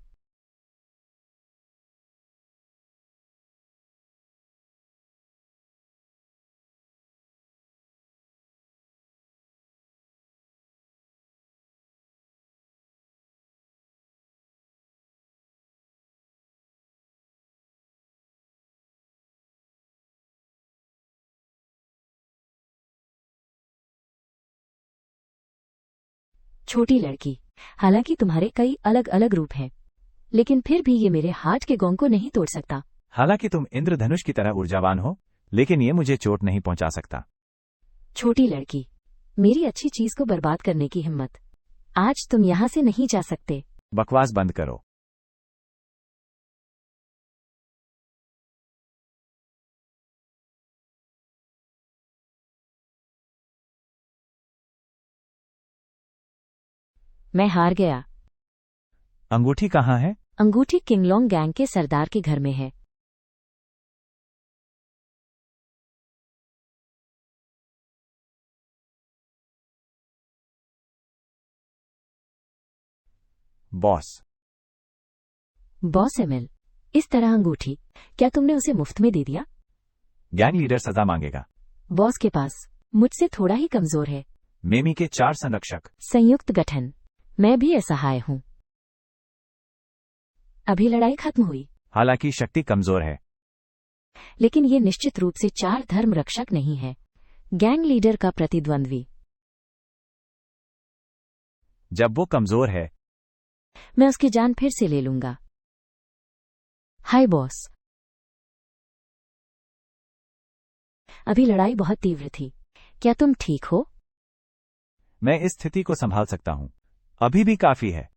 छोटी लड़की। हालांकि तुम्हारे कई अलग अलग रूप हैं, लेकिन फिर भी ये मेरे हार्ट के गोंग को नहीं तोड़ सकता। हालांकि तुम इंद्रधनुष की तरह ऊर्जावान हो, लेकिन ये मुझे चोट नहीं पहुंचा सकता। छोटी लड़की, मेरी अच्छी चीज को बर्बाद करने की हिम्मत। आज तुम यहाँ से नहीं जा सकते। बकवास बंद करो। मैं हार गया। अंगूठी कहाँ है? अंगूठी किंगलॉन्ग गैंग के सरदार के घर में है। बॉस। बॉस एमएल, इस तरह अंगूठी क्या तुमने उसे मुफ्त में दे दिया? गैंग लीडर सजा मांगेगा। बॉस के पास मुझसे थोड़ा ही कमजोर है। मेमी के 4 संरक्षक। संयुक्त गठन। मैं भी असहाय हूँ। अभी लड़ाई खत्म हुई, हालांकि शक्ति कमजोर है। लेकिन ये निश्चित रूप से 4 धर्म रक्षक नहीं है। गैंग लीडर का प्रतिद्वंद्वी। जब वो कमजोर है, मैं उसकी जान फिर से ले लूंगा। हाय बॉस। अभी लड़ाई बहुत तीव्र थी। क्या तुम ठीक हो? मैं इस स्थिति को संभाल सकता हूँ। अभी भी काफी है।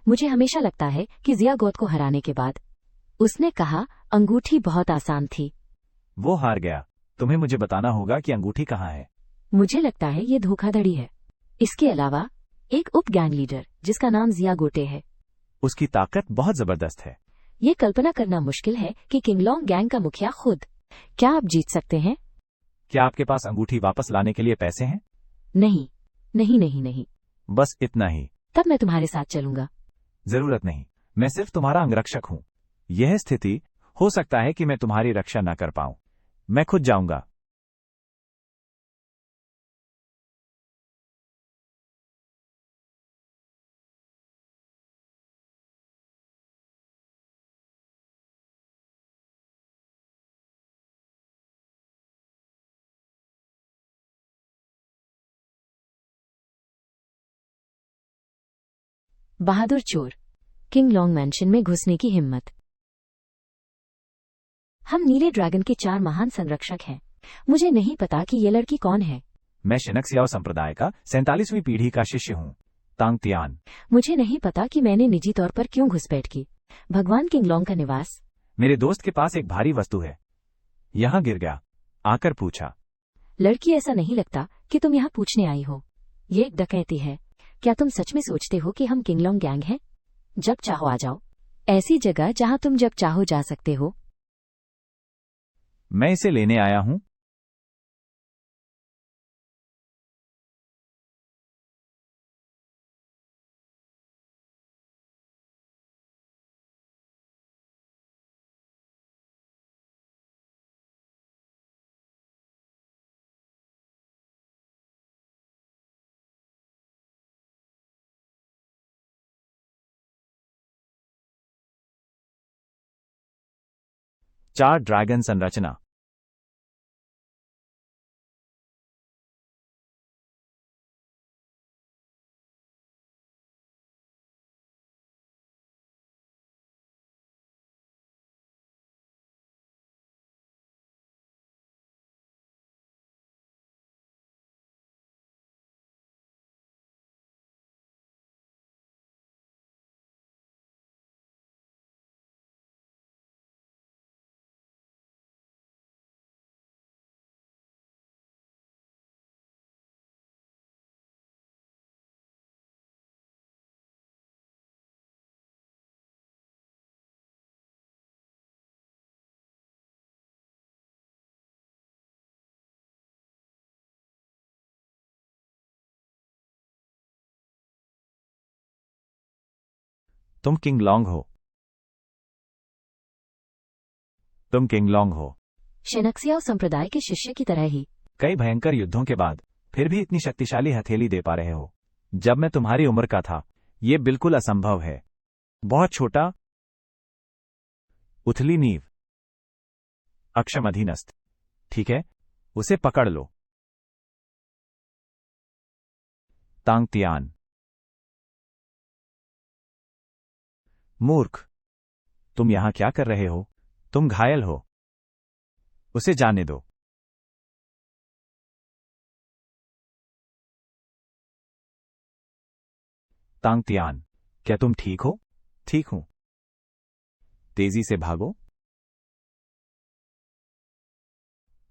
मुझे हमेशा लगता है कि जिया गोत को हराने के बाद उसने कहा अंगूठी बहुत आसान थी। वो हार गया। तुम्हें मुझे बताना होगा कि अंगूठी कहाँ है। मुझे लगता है ये धोखाधड़ी है। इसके अलावा एक उप गैंग लीडर जिसका नाम जिया गोटे है। उसकी ताकत बहुत जबरदस्त है। ये कल्पना करना मुश्किल है कि किंगलॉन्ग गैंग का मुखिया खुद। क्या आप जीत सकते हैं? क्या आपके पास अंगूठी वापस लाने के लिए पैसे हैं? नहीं नहीं नहीं नहीं। बस इतना ही। तब मैं तुम्हारे साथ चलूंगा। जरूरत नहीं, मैं सिर्फ तुम्हारा अंगरक्षक हूँ। यह स्थिति हो सकता है कि मैं तुम्हारी रक्षा न कर पाऊं। मैं खुद जाऊंगा। बहादुर चोर। किंगलॉन्ग मैंशन में घुसने की हिम्मत। हम नीले ड्रैगन के 4 महान संरक्षक हैं। मुझे नहीं पता कि ये लड़की कौन है। मैं शिनक्सियाओ संप्रदाय का 47वीं पीढ़ी का शिष्य हूँ, तांग तियान। मुझे नहीं पता कि मैंने निजी तौर पर क्यों घुसपैठ की। भगवान किंगलॉन्ग का निवास। मेरे दोस्त के पास एक भारी वस्तु है। यहाँ गिर गया। आकर पूछा। लड़की, ऐसा नहीं लगता कि तुम यहाँ पूछने आई हो। ये एक डकैती है। क्या तुम सच में सोचते हो कि हम किंगलॉन्ग गैंग हैं? जब चाहो आ जाओ। ऐसी जगह जहां तुम जब चाहो जा सकते हो। मैं इसे लेने आया हूं। चार ड्रैगन संरचना। तुम किंग लॉन्ग हो। तुम किंग लॉन्ग हो। शेनक्सियाओ संप्रदाय के शिष्य की तरह ही। कई भयंकर युद्धों के बाद फिर भी इतनी शक्तिशाली हथेली दे पा रहे हो। जब मैं तुम्हारी उम्र का था यह बिल्कुल असंभव है। बहुत छोटा, उथली नींव, अक्षम अधीनस्थ। ठीक है, उसे पकड़ लो। तांग तियान। मूर्ख, तुम यहां क्या कर रहे हो? तुम घायल हो। उसे जाने दो। तांग तियान, क्या तुम ठीक हो? ठीक हूं। तेजी से भागो।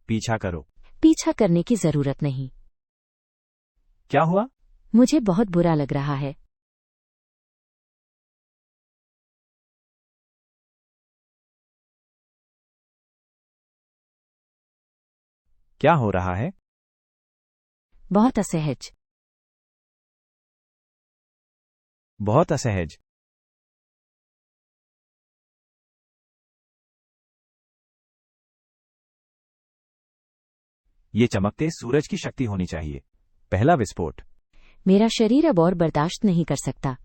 पीछा करो। पीछा करने की जरूरत नहीं। क्या हुआ? मुझे बहुत बुरा लग रहा है। क्या हो रहा है? बहुत असहज। बहुत असहज। ये चमकते सूरज की शक्ति होनी चाहिए। पहला विस्फोट। मेरा शरीर अब और बर्दाश्त नहीं कर सकता।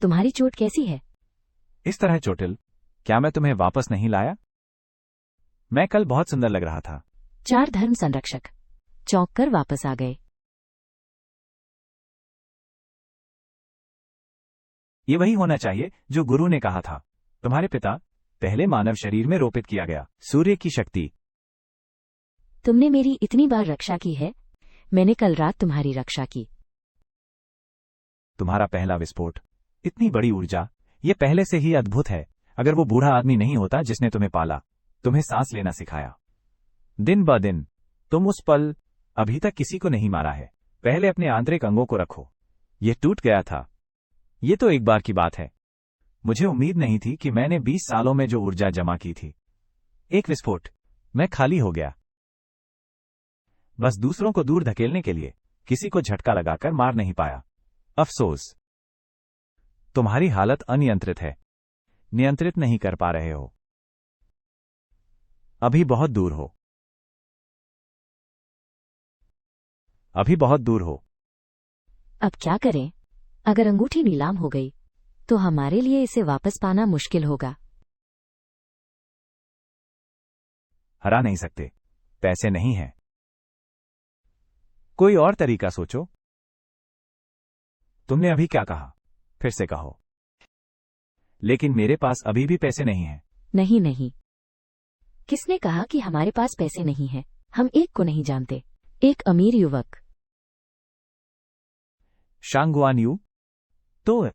तुम्हारी चोट कैसी है? इस तरह चोटिल, क्या मैं तुम्हें वापस नहीं लाया? मैं कल बहुत सुंदर लग रहा था। चार धर्म संरक्षक चौंक कर वापस आ गए। ये वही होना चाहिए जो गुरु ने कहा था। तुम्हारे पिता पहले मानव शरीर में रोपित किया गया। सूर्य की शक्ति। तुमने मेरी इतनी बार रक्षा की है। मैंने कल रात तुम्हारी रक्षा की। तुम्हारा पहला विस्फोट, इतनी बड़ी ऊर्जा, ये पहले से ही अद्भुत है। अगर वो बूढ़ा आदमी नहीं होता जिसने तुम्हें पाला, तुम्हें सांस लेना सिखाया, दिन ब दिन तुम उस पल अभी तक किसी को नहीं मारा है। पहले अपने आंतरिक अंगों को रखो। यह टूट गया था। ये तो एक बार की बात है। मुझे उम्मीद नहीं थी कि मैंने 20 सालों में जो ऊर्जा जमा की थी, एक विस्फोट, मैं खाली हो गया। बस दूसरों को दूर धकेलने के लिए किसी को झटका लगाकर मार नहीं पाया। अफसोस, तुम्हारी हालत अनियंत्रित है। नियंत्रित नहीं कर पा रहे हो। अभी बहुत दूर हो। अभी बहुत दूर हो। अब क्या करें? अगर अंगूठी नीलाम हो गई तो हमारे लिए इसे वापस पाना मुश्किल होगा। हरा नहीं सकते, पैसे नहीं हैं। कोई और तरीका सोचो। तुमने अभी क्या कहा? फिर से कहो। लेकिन मेरे पास अभी भी पैसे नहीं हैं। नहीं नहीं, किसने कहा कि हमारे पास पैसे नहीं हैं? हम एक को नहीं जानते, एक अमीर युवक। शांगुआन यू? तो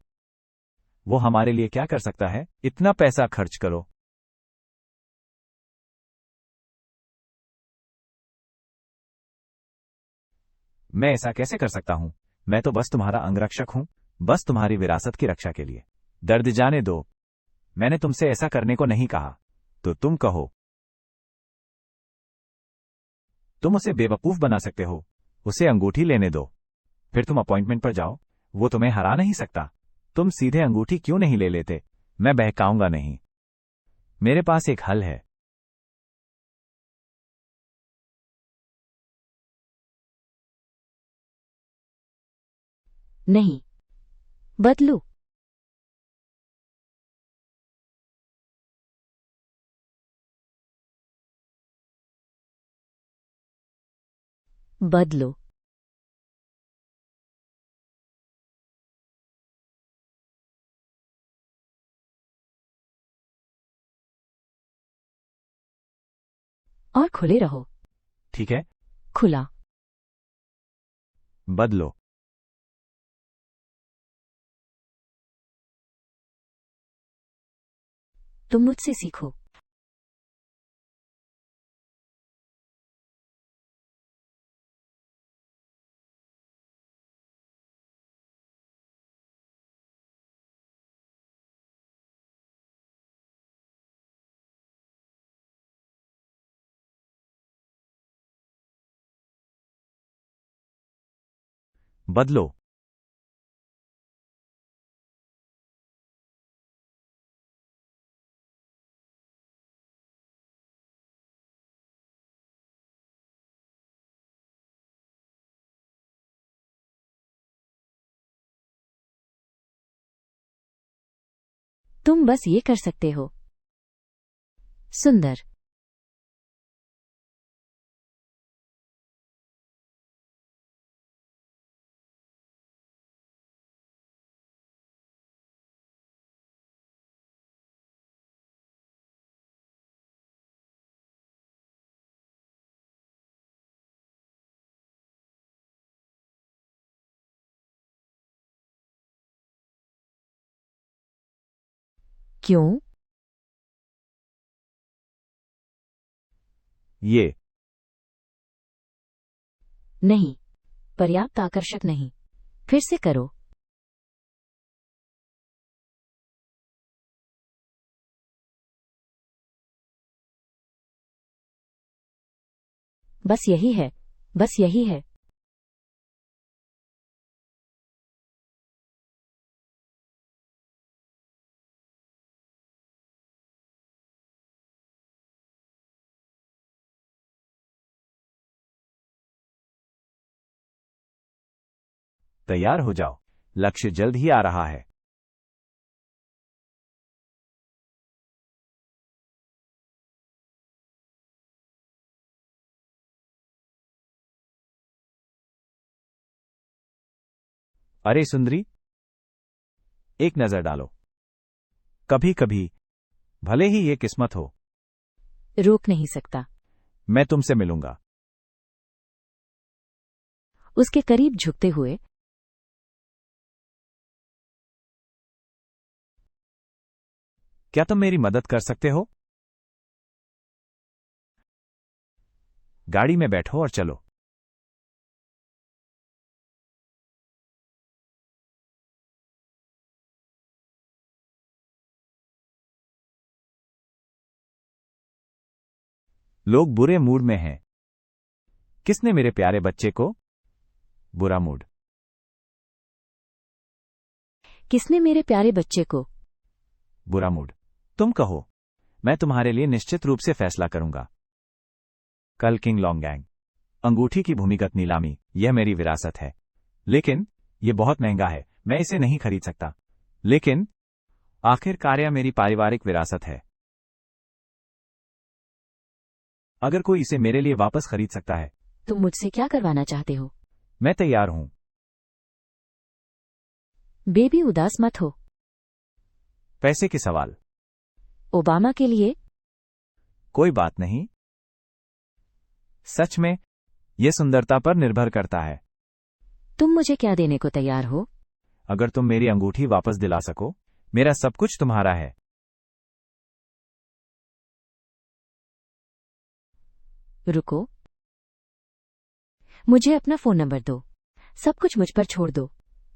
वो हमारे लिए क्या कर सकता है? इतना पैसा खर्च करो। मैं ऐसा कैसे कर सकता हूं? मैं तो बस तुम्हारा अंगरक्षक हूं, बस तुम्हारी विरासत की रक्षा के लिए। दर्द जाने दो। मैंने तुमसे ऐसा करने को नहीं कहा, तो तुम कहो। तुम उसे बेवकूफ बना सकते हो। उसे अंगूठी लेने दो, फिर तुम अपॉइंटमेंट पर जाओ। वो तुम्हें हरा नहीं सकता। तुम सीधे अंगूठी क्यों नहीं ले लेते? मैं बहकाऊंगा नहीं। मेरे पास एक हल है। नहीं, बदलू। बदलो। और खुले रहो। ठीक है, खुला। बदलो। तुम मुझसे सीखो। बदलो। तुम बस ये कर सकते हो। सुंदर। क्यों? ये नहीं, पर्याप्त आकर्षक नहीं। फिर से करो। बस यही है, बस यही है। तैयार हो जाओ। लक्ष्य जल्द ही आ रहा है। अरे सुंदरी, एक नजर डालो। कभी कभी, भले ही ये किस्मत हो, रोक नहीं सकता। मैं तुमसे मिलूंगा। उसके करीब झुकते हुए। क्या तुम मेरी मदद कर सकते हो? गाड़ी में बैठो और चलो। लोग बुरे मूड में हैं। किसने मेरे प्यारे बच्चे को? बुरा मूड। किसने मेरे प्यारे बच्चे को? बुरा मूड। तुम कहो। मैं तुम्हारे लिए निश्चित रूप से फैसला करूंगा। कल किंग लॉन्गैंग। अंगूठी की भूमिगत नीलामी, यह मेरी विरासत है। लेकिन यह बहुत महंगा है, मैं इसे नहीं खरीद सकता। लेकिन आखिरकार यह मेरी पारिवारिक विरासत है। अगर कोई इसे मेरे लिए वापस खरीद सकता है। तुम मुझसे क्या करवाना चाहते हो? मैं तैयार हूं। बेबी उदास मत हो। पैसे के सवाल। ओबामा के लिए? कोई बात नहीं। सच में यह सुंदरता पर निर्भर करता है। तुम मुझे क्या देने को तैयार हो? अगर तुम मेरी अंगूठी वापस दिला सको, मेरा सब कुछ तुम्हारा है। रुको, मुझे अपना फोन नंबर दो। सब कुछ मुझ पर छोड़ दो।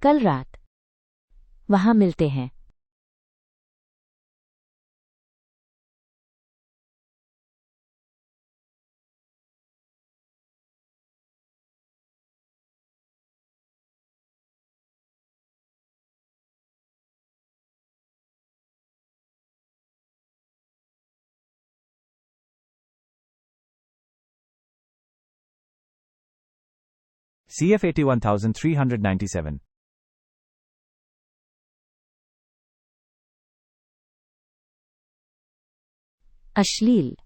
कल रात वहां मिलते हैं। CF 81,397। अश्लील।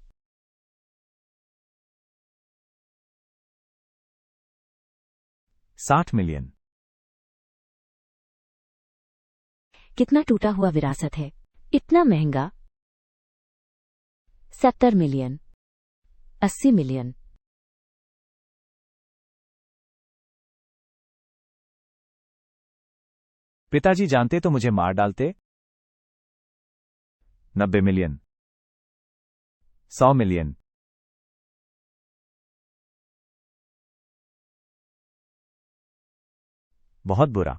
60 मिलियन। कितना टूटा हुआ विरासत है, इतना महंगा। 70 मिलियन। 80 मिलियन। पिताजी जानते तो मुझे मार डालते। 90 मिलियन। 100 मिलियन। बहुत बुरा।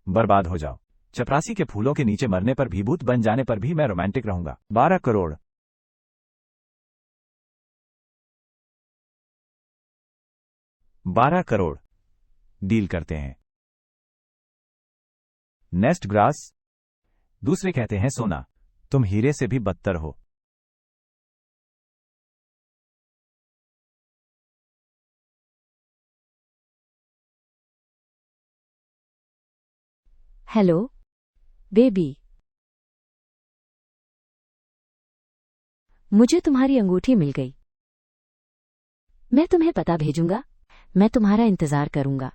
बर्बाद हो जाओ। चपरासी के फूलों के नीचे मरने पर भी, भूत बन जाने पर भी मैं रोमांटिक रहूंगा। 12 करोड़। 12 करोड़। डील करते हैं। Nest grass. दूसरे कहते हैं सोना। तुम हीरे से भी बदतर हो। हेलो बेबी, मुझे तुम्हारी अंगूठी मिल गई। मैं तुम्हें पता भेजूंगा। मैं तुम्हारा इंतजार करूंगा।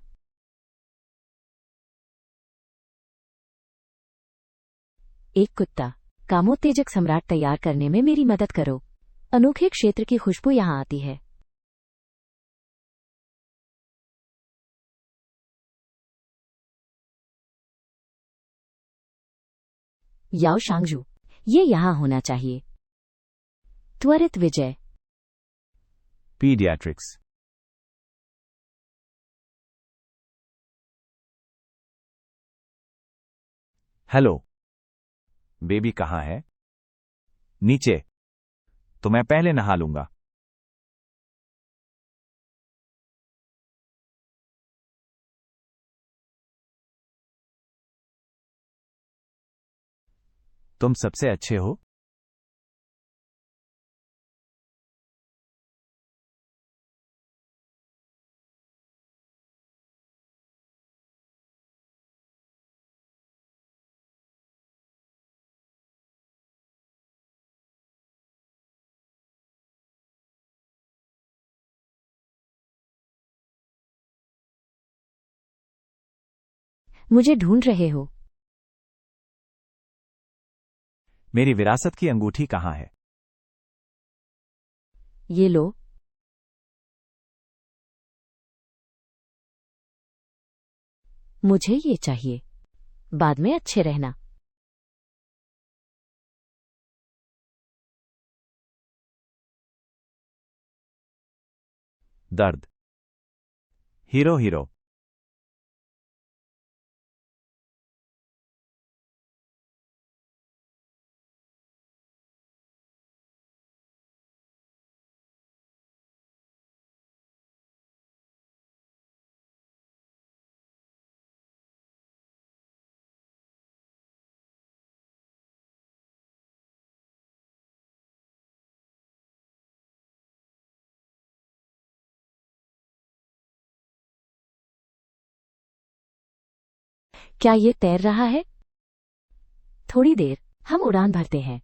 एक कुत्ता। कामोत्तेजक सम्राट तैयार करने में मेरी मदद करो। अनोखे क्षेत्र की खुशबू यहां आती है। याओ शांगजू, ये यहां होना चाहिए। त्वरित विजय। पीडियाट्रिक्स। हेलो बेबी, कहां है? नीचे। तो मैं पहले नहा लूंगा। तुम सबसे अच्छे हो। मुझे ढूंढ रहे हो? मेरी विरासत की अंगूठी कहां है? ये लो। मुझे ये चाहिए। बाद में अच्छे रहना। दर्द। Hero hero. क्या ये तैर रहा है? थोड़ी देर, हम उड़ान भरते हैं।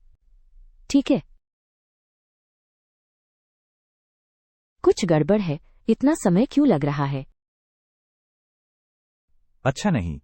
ठीक है। कुछ गड़बड़ है, इतना समय क्यों लग रहा है? अच्छा नहीं।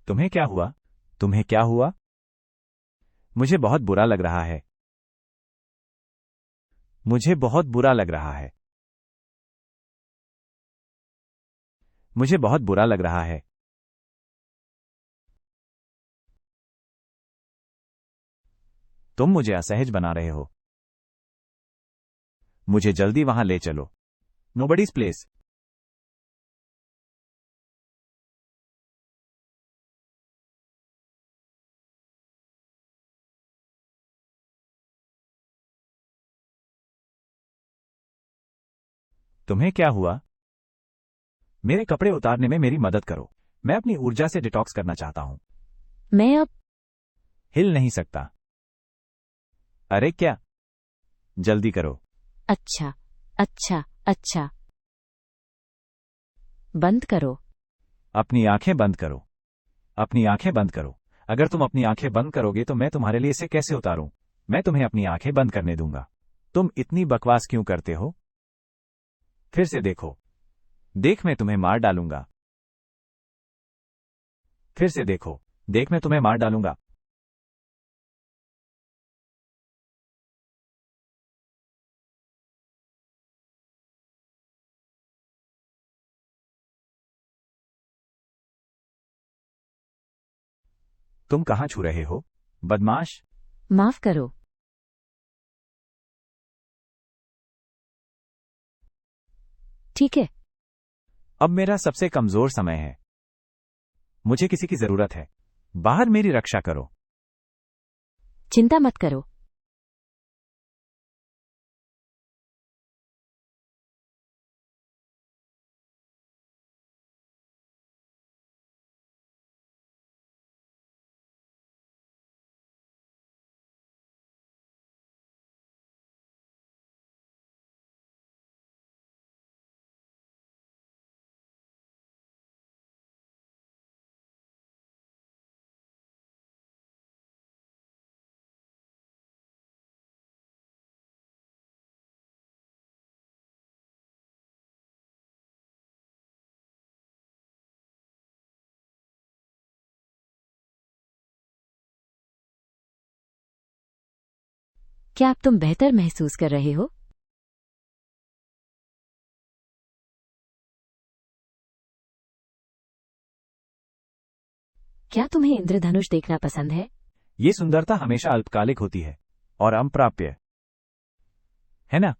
तुम्हें क्या हुआ? तुम्हें क्या हुआ? मुझे बहुत बुरा लग रहा है। मुझे बहुत बुरा लग रहा है। मुझे बहुत बुरा लग रहा है। तुम मुझे असहज बना रहे हो। मुझे जल्दी वहां ले चलो। Nobody's place. तुम्हें क्या हुआ? मेरे कपड़े उतारने में मेरी मदद करो। मैं अपनी ऊर्जा से डिटॉक्स करना चाहता हूं। मैं अब हिल नहीं सकता। अरे क्या? जल्दी करो। अच्छा, अच्छा, अच्छा। बंद करो। अपनी आंखें बंद करो। अपनी आंखें बंद करो। अगर तुम अपनी आंखें बंद करोगे तो मैं तुम्हारे लिए इसे कैसे उतारूं? मैं तुम्हें अपनी आंखें बंद करने दूंगा। तुम इतनी बकवास क्यों करते हो? फिर से देखो। देख, मैं तुम्हें मार डालूंगा। फिर से देखो। देख, मैं तुम्हें मार डालूंगा। तुम कहां छू रहे हो, बदमाश? माफ करो। ठीक है। अब मेरा सबसे कमजोर समय है। मुझे किसी की जरूरत है। बाहर मेरी रक्षा करो। चिंता मत करो। क्या अब तुम बेहतर महसूस कर रहे हो? क्या तुम्हें इंद्रधनुष देखना पसंद है? ये सुंदरता हमेशा अल्पकालिक होती है और अप्राप्य है ना?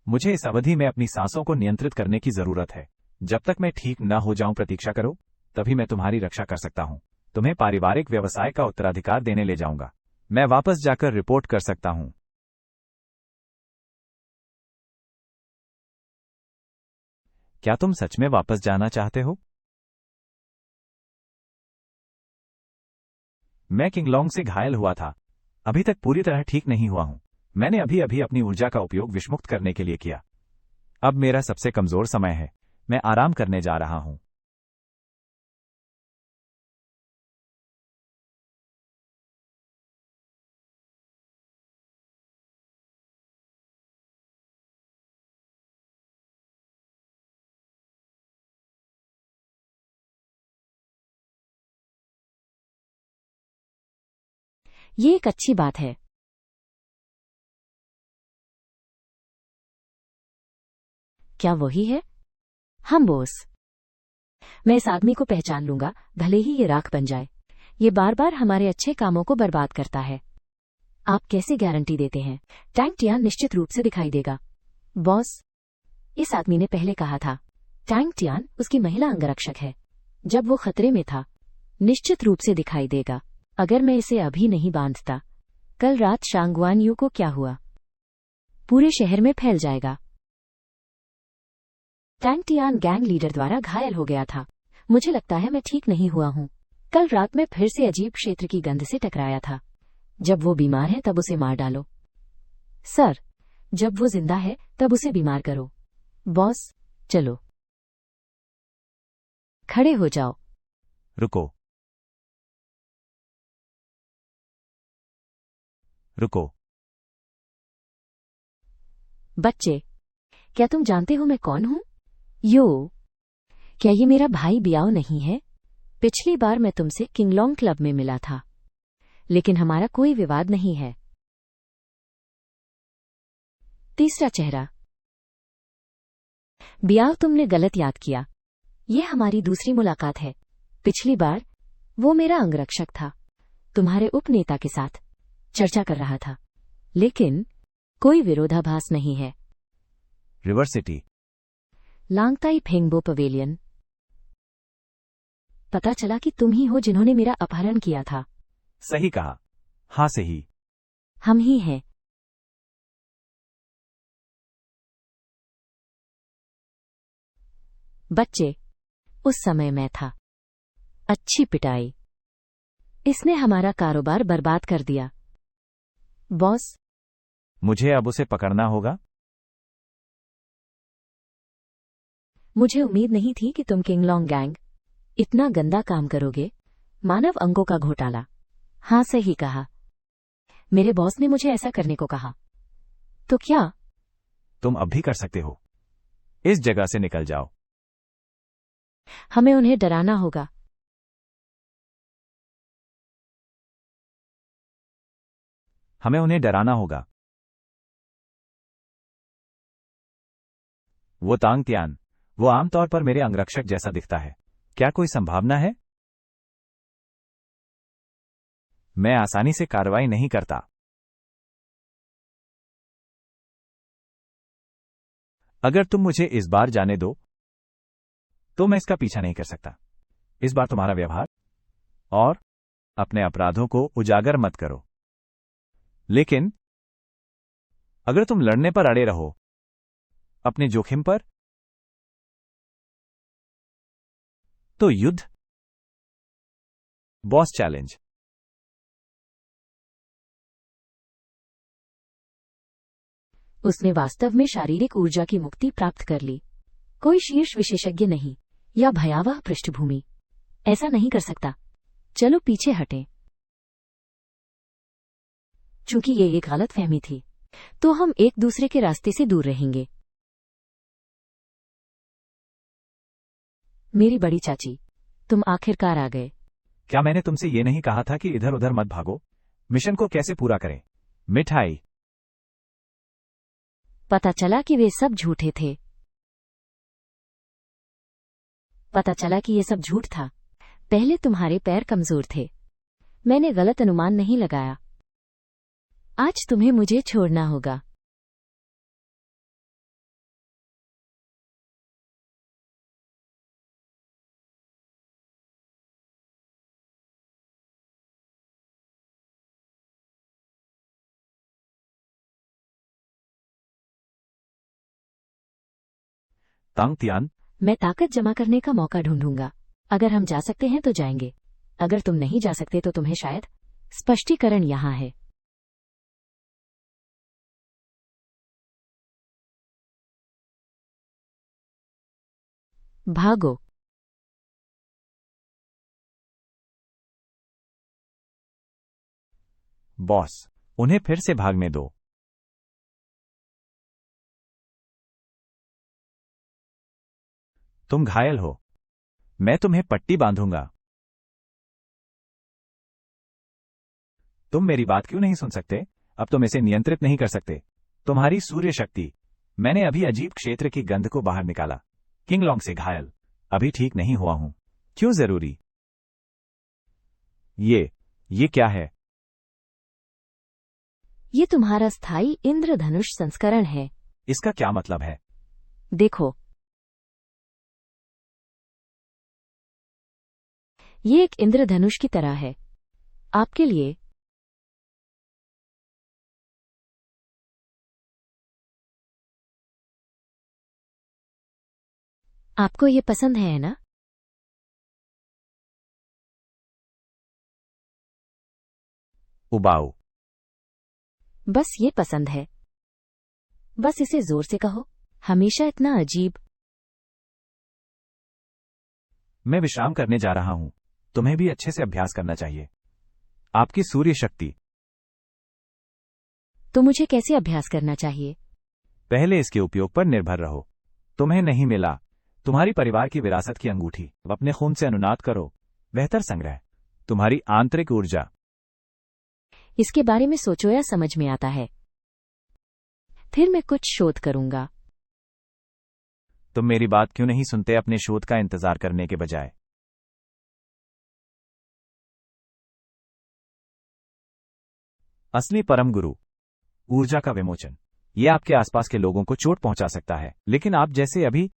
मुझे इस अवधि में अपनी सांसों को नियंत्रित करने की जरूरत है। जब तक मैं ठीक न हो जाऊं प्रतीक्षा करो, तभी मैं तुम्हारी रक्षा कर सकता हूं। तुम्हें पारिवारिक व्यवसाय का उत्तराधिकार देने ले जाऊंगा। मैं वापस जाकर रिपोर्ट कर सकता हूं। क्या तुम सच में वापस जाना चाहते हो? मैं किंगलोंग से घायल हुआ था। अभी तक पूरी तरह ठीक नहीं हुआ हूं। मैंने अभी अभी अपनी ऊर्जा का उपयोग विषमुक्त करने के लिए किया। अब मेरा सबसे कमजोर समय है। मैं आराम करने जा रहा हूं। ये एक अच्छी बात है। क्या वही है? हम बॉस। मैं इस आदमी को पहचान लूंगा, भले ही ये राख बन जाए। ये बार बार हमारे अच्छे कामों को बर्बाद करता है। आप कैसे गारंटी देते हैं? टैंग टियान निश्चित रूप से दिखाई देगा। बॉस, इस आदमी ने पहले कहा था। टैंग टियान उसकी महिला अंगरक्षक है। जब वो खतरे में था, निश्चित रूप से दिखाई देगा। अगर मैं इसे अभी नहीं बांधता, कल रात शांगवान यू को क्या हुआ? पूरे शहर में फैल जाएगा। टैंग टियान गैंग लीडर द्वारा घायल हो गया था। मुझे लगता है मैं ठीक नहीं हुआ हूँ। कल रात में फिर से अजीब क्षेत्र की गंध से टकराया था। जब वो बीमार है तब उसे मार डालो। सर, जब वो जिंदा है तब उसे बीमार करो। बॉस, चलो, खड़े हो जाओ। रुको। रुको। बच्चे, क्या तुम जानते हो मैं कौन हूँ? यो, क्या ये मेरा भाई बियाओ नहीं है? पिछली बार मैं तुमसे किंगलोंग क्लब में मिला था, लेकिन हमारा कोई विवाद नहीं है। तीसरा चेहरा। बियाओ, तुमने गलत याद किया। ये हमारी दूसरी मुलाकात है। पिछली बार वो मेरा अंगरक्षक था, तुम्हारे उपनेता के साथ चर्चा कर रहा था, लेकिन कोई विरोधाभास नहीं है। River city. Langtai Fengbo pavilion. पता चला कि तुम ही हो जिन्होंने मेरा अपहरण किया था। सही कहा। हाँ, सही। हम ही हैं। बच्चे, उस समय मैं था। अच्छी पिटाई। इसने हमारा कारोबार बर्बाद कर दिया। बॉस, मुझे अब उसे पकड़ना होगा। मुझे उम्मीद नहीं थी कि तुम किंगलोंग गैंग इतना गंदा काम करोगे। मानव अंगों का घोटाला। हाँ, सही कहा। मेरे बॉस ने मुझे ऐसा करने को कहा। तो क्या? तुम अब भी कर सकते हो। इस जगह से निकल जाओ। हमें उन्हें डराना होगा। हमें उन्हें डराना होगा। वो तांग त्यान, वो आमतौर पर मेरे अंगरक्षक जैसा दिखता है। क्या कोई संभावना है? मैं आसानी से कार्रवाई नहीं करता। अगर तुम मुझे इस बार जाने दो, तो मैं इसका पीछा नहीं कर सकता। इस बार तुम्हारा व्यवहार और अपने अपराधों को उजागर मत करो। लेकिन अगर तुम लड़ने पर अड़े रहो, अपने जोखिम पर, तो युद्ध। Boss challenge. उसने वास्तव में शारीरिक ऊर्जा की मुक्ति प्राप्त कर ली। कोई शीर्ष विशेषज्ञ नहीं या भयावह पृष्ठभूमि ऐसा नहीं कर सकता। चलो पीछे हटें। चूंकि ये एक गलतफहमी थी, तो हम एक दूसरे के रास्ते से दूर रहेंगे। मेरी बड़ी चाची, तुम आखिरकार आ गए। क्या मैंने तुमसे ये नहीं कहा था कि इधर उधर मत भागो? मिशन को कैसे पूरा करें? मिठाई। पता चला कि वे सब झूठे थे। पता चला कि ये सब झूठ था। पहले तुम्हारे पैर कमजोर थे। मैंने गलत अनुमान नहीं लगाया। आज तुम्हें मुझे छोड़ना होगा। तांग त्यान, मैं ताकत जमा करने का मौका ढूंढूंगा। अगर हम जा सकते हैं तो जाएंगे, अगर तुम नहीं जा सकते तो तुम्हें शायद स्पष्टीकरण यहाँ है। भागो। बॉस, उन्हें फिर से भागने दो। तुम घायल हो, मैं तुम्हें पट्टी बांधूंगा। तुम मेरी बात क्यों नहीं सुन सकते? अब तुम इसे नियंत्रित नहीं कर सकते। तुम्हारी सूर्य शक्ति। मैंने अभी अजीब क्षेत्र की गंध को बाहर निकाला। किंगलोंग से घायल, अभी ठीक नहीं हुआ हूं। क्यों जरूरी? ये क्या है? ये तुम्हारा स्थायी इंद्रधनुष संस्करण है। इसका क्या मतलब है? देखो, ये एक इंद्रधनुष की तरह है आपके लिए। आपको ये पसंद है ना? उबाऊ। बस ये पसंद है। बस इसे जोर से कहो। हमेशा इतना अजीब। मैं विश्राम करने जा रहा हूं। तुम्हें भी अच्छे से अभ्यास करना चाहिए। आपकी सूर्य शक्ति। तो मुझे कैसे अभ्यास करना चाहिए? पहले इसके उपयोग पर निर्भर रहो। तुम्हें नहीं मिला तुम्हारी परिवार की विरासत की अंगूठी, अब अपने खून से अनुनाद करो। बेहतर संग्रह, तुम्हारी आंतरिक ऊर्जा। इसके बारे में सोचो या समझ में आता है? फिर मैं कुछ शोध करूंगा। तुम मेरी बात क्यों नहीं सुनते अपने शोध का इंतजार करने के बजाय? असली परम गुरु, ऊर्जा का विमोचन। यह आपके आसपास के लोगों को चोट पहुंचा सकता है, लेकिन आप जैसे अभी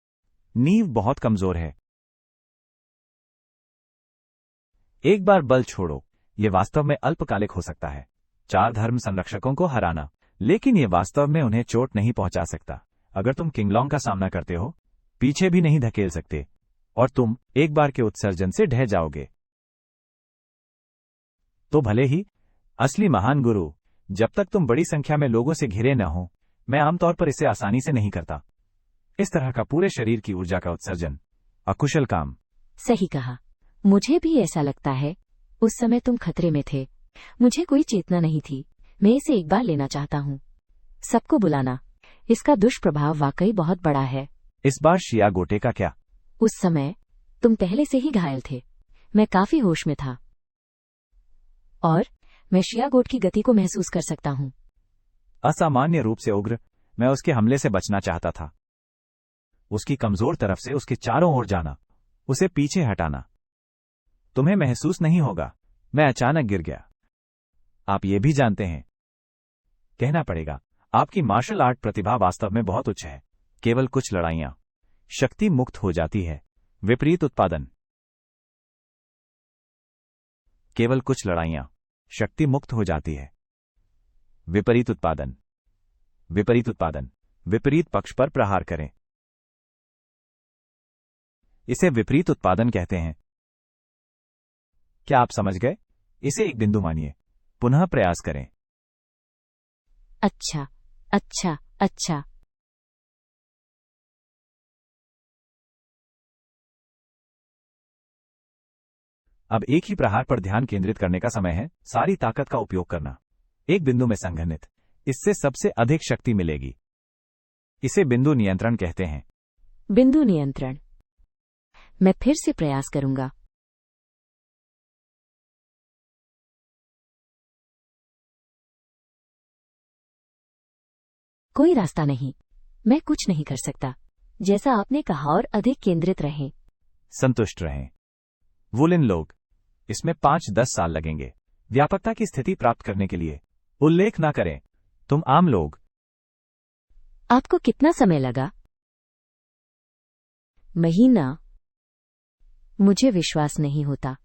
नींव बहुत कमजोर है। एक बार बल छोड़ो, यह वास्तव में अल्पकालिक हो सकता है। 4 धर्म संरक्षकों को हराना, लेकिन यह वास्तव में उन्हें चोट नहीं पहुंचा सकता। अगर तुम किंगलोंग का सामना करते हो, पीछे भी नहीं धकेल सकते, और तुम एक बार के उत्सर्जन से ढह जाओगे। तो भले ही असली महान गुरु, जब तक तुम बड़ी संख्या में लोगों से घिरे न हो, मैं आमतौर पर इसे आसानी से नहीं करता। इस तरह का पूरे शरीर की ऊर्जा का उत्सर्जन, अकुशल काम। सही कहा। मुझे भी ऐसा लगता है। उस समय तुम खतरे में थे। मुझे कोई चेतना नहीं थी। मैं इसे एक बार लेना चाहता हूँ। सबको बुलाना। इसका दुष्प्रभाव वाकई बहुत बड़ा है। इस बार शिया गोटे का क्या? उस समय तुम पहले से ही घायल थे। मैं काफी होश में था, और मैं शियागोट की गति को महसूस कर सकता हूँ। असामान्य रूप से उग्र, मैं उसके हमले से बचना चाहता था। उसकी कमजोर तरफ से उसके चारों ओर जाना, उसे पीछे हटाना। तुम्हें महसूस नहीं होगा, मैं अचानक गिर गया। आप ये भी जानते हैं, कहना पड़ेगा, आपकी मार्शल आर्ट प्रतिभा वास्तव में बहुत उच्च है। केवल कुछ लड़ाइयां, शक्ति मुक्त हो जाती है। विपरीत उत्पादन। केवल कुछ लड़ाइयां, शक्ति मुक्त हो जाती है। विपरीत उत्पादन। विपरीत उत्पादन। विपरीत पक्ष पर प्रहार करें। इसे विपरीत उत्पादन कहते हैं। क्या आप समझ गए? इसे एक बिंदु मानिए, पुनः प्रयास करें। अच्छा, अच्छा, अच्छा। अब एक ही प्रहार पर ध्यान केंद्रित करने का समय है। सारी ताकत का उपयोग करना, एक बिंदु में संघनित। इससे सबसे अधिक शक्ति मिलेगी। इसे बिंदु नियंत्रण कहते हैं। बिंदु नियंत्रण। मैं फिर से प्रयास करूंगा। कोई रास्ता नहीं। मैं कुछ नहीं कर सकता। जैसा आपने कहा, और अधिक केंद्रित रहें। संतुष्ट रहें। वुलिन लोग, इसमें 5-10 साल लगेंगे व्यापकता की स्थिति प्राप्त करने के लिए। उल्लेख ना करें, तुम आम लोग। आपको कितना समय लगा? महीना? मुझे विश्वास नहीं होता।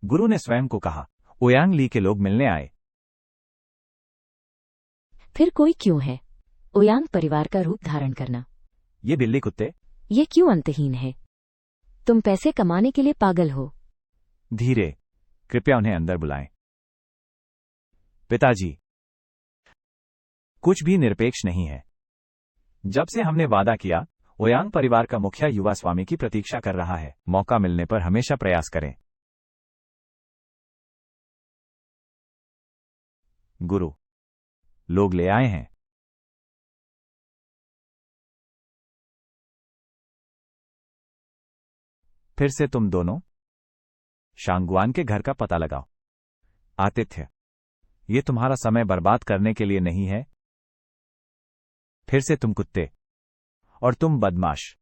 गुरु ने स्वयं को कहा। ओयांग ली के लोग मिलने आए। फिर कोई क्यों है? ओयांग परिवार का रूप धारण करना। ये बिल्ली कुत्ते। ये क्यों अंतहीन है? तुम पैसे कमाने के लिए पागल हो। धीरे, कृपया उन्हें अंदर बुलाएं। पिताजी, कुछ भी निरपेक्ष नहीं है। जब से हमने वादा किया, ओयांग परिवार का मुखिया युवा स्वामी की प्रतीक्षा कर रहा है। मौका मिलने पर हमेशा प्रयास करें। गुरु, लोग ले आए हैं। फिर से तुम दोनों शांगवान के घर का पता लगाओ। आतिथ्य, ये तुम्हारा समय बर्बाद करने के लिए नहीं है। फिर से तुम कुत्ते और तुम बदमाश।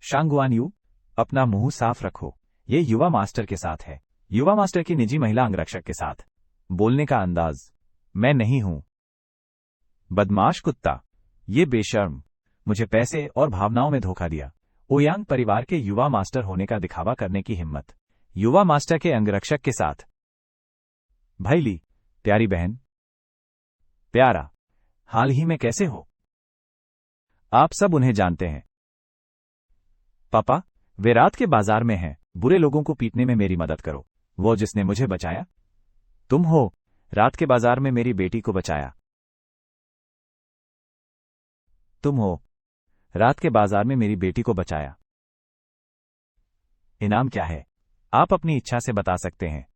शांगवान यू, अपना मुंह साफ रखो। ये युवा मास्टर के साथ है। युवा मास्टर की निजी महिला अंगरक्षक के साथ। बोलने का अंदाज, मैं नहीं हूं। बदमाश कुत्ता, ये बेशर्म, मुझे पैसे और भावनाओं में धोखा दिया। ओयांग परिवार के युवा मास्टर होने का दिखावा करने की हिम्मत। युवा मास्टर के अंगरक्षक के साथ। भाई ली, प्यारी बहन, प्यारा, हाल ही में कैसे हो? आप सब उन्हें जानते हैं। पापा, वे रात के बाजार में हैं। बुरे लोगों को पीटने में मेरी मदद करो। वो जिसने मुझे बचाया? तुम हो, रात के बाजार में मेरी बेटी को बचाया। तुम हो, रात के बाजार में मेरी बेटी को बचाया। इनाम क्या है? आप अपनी इच्छा से बता सकते हैं,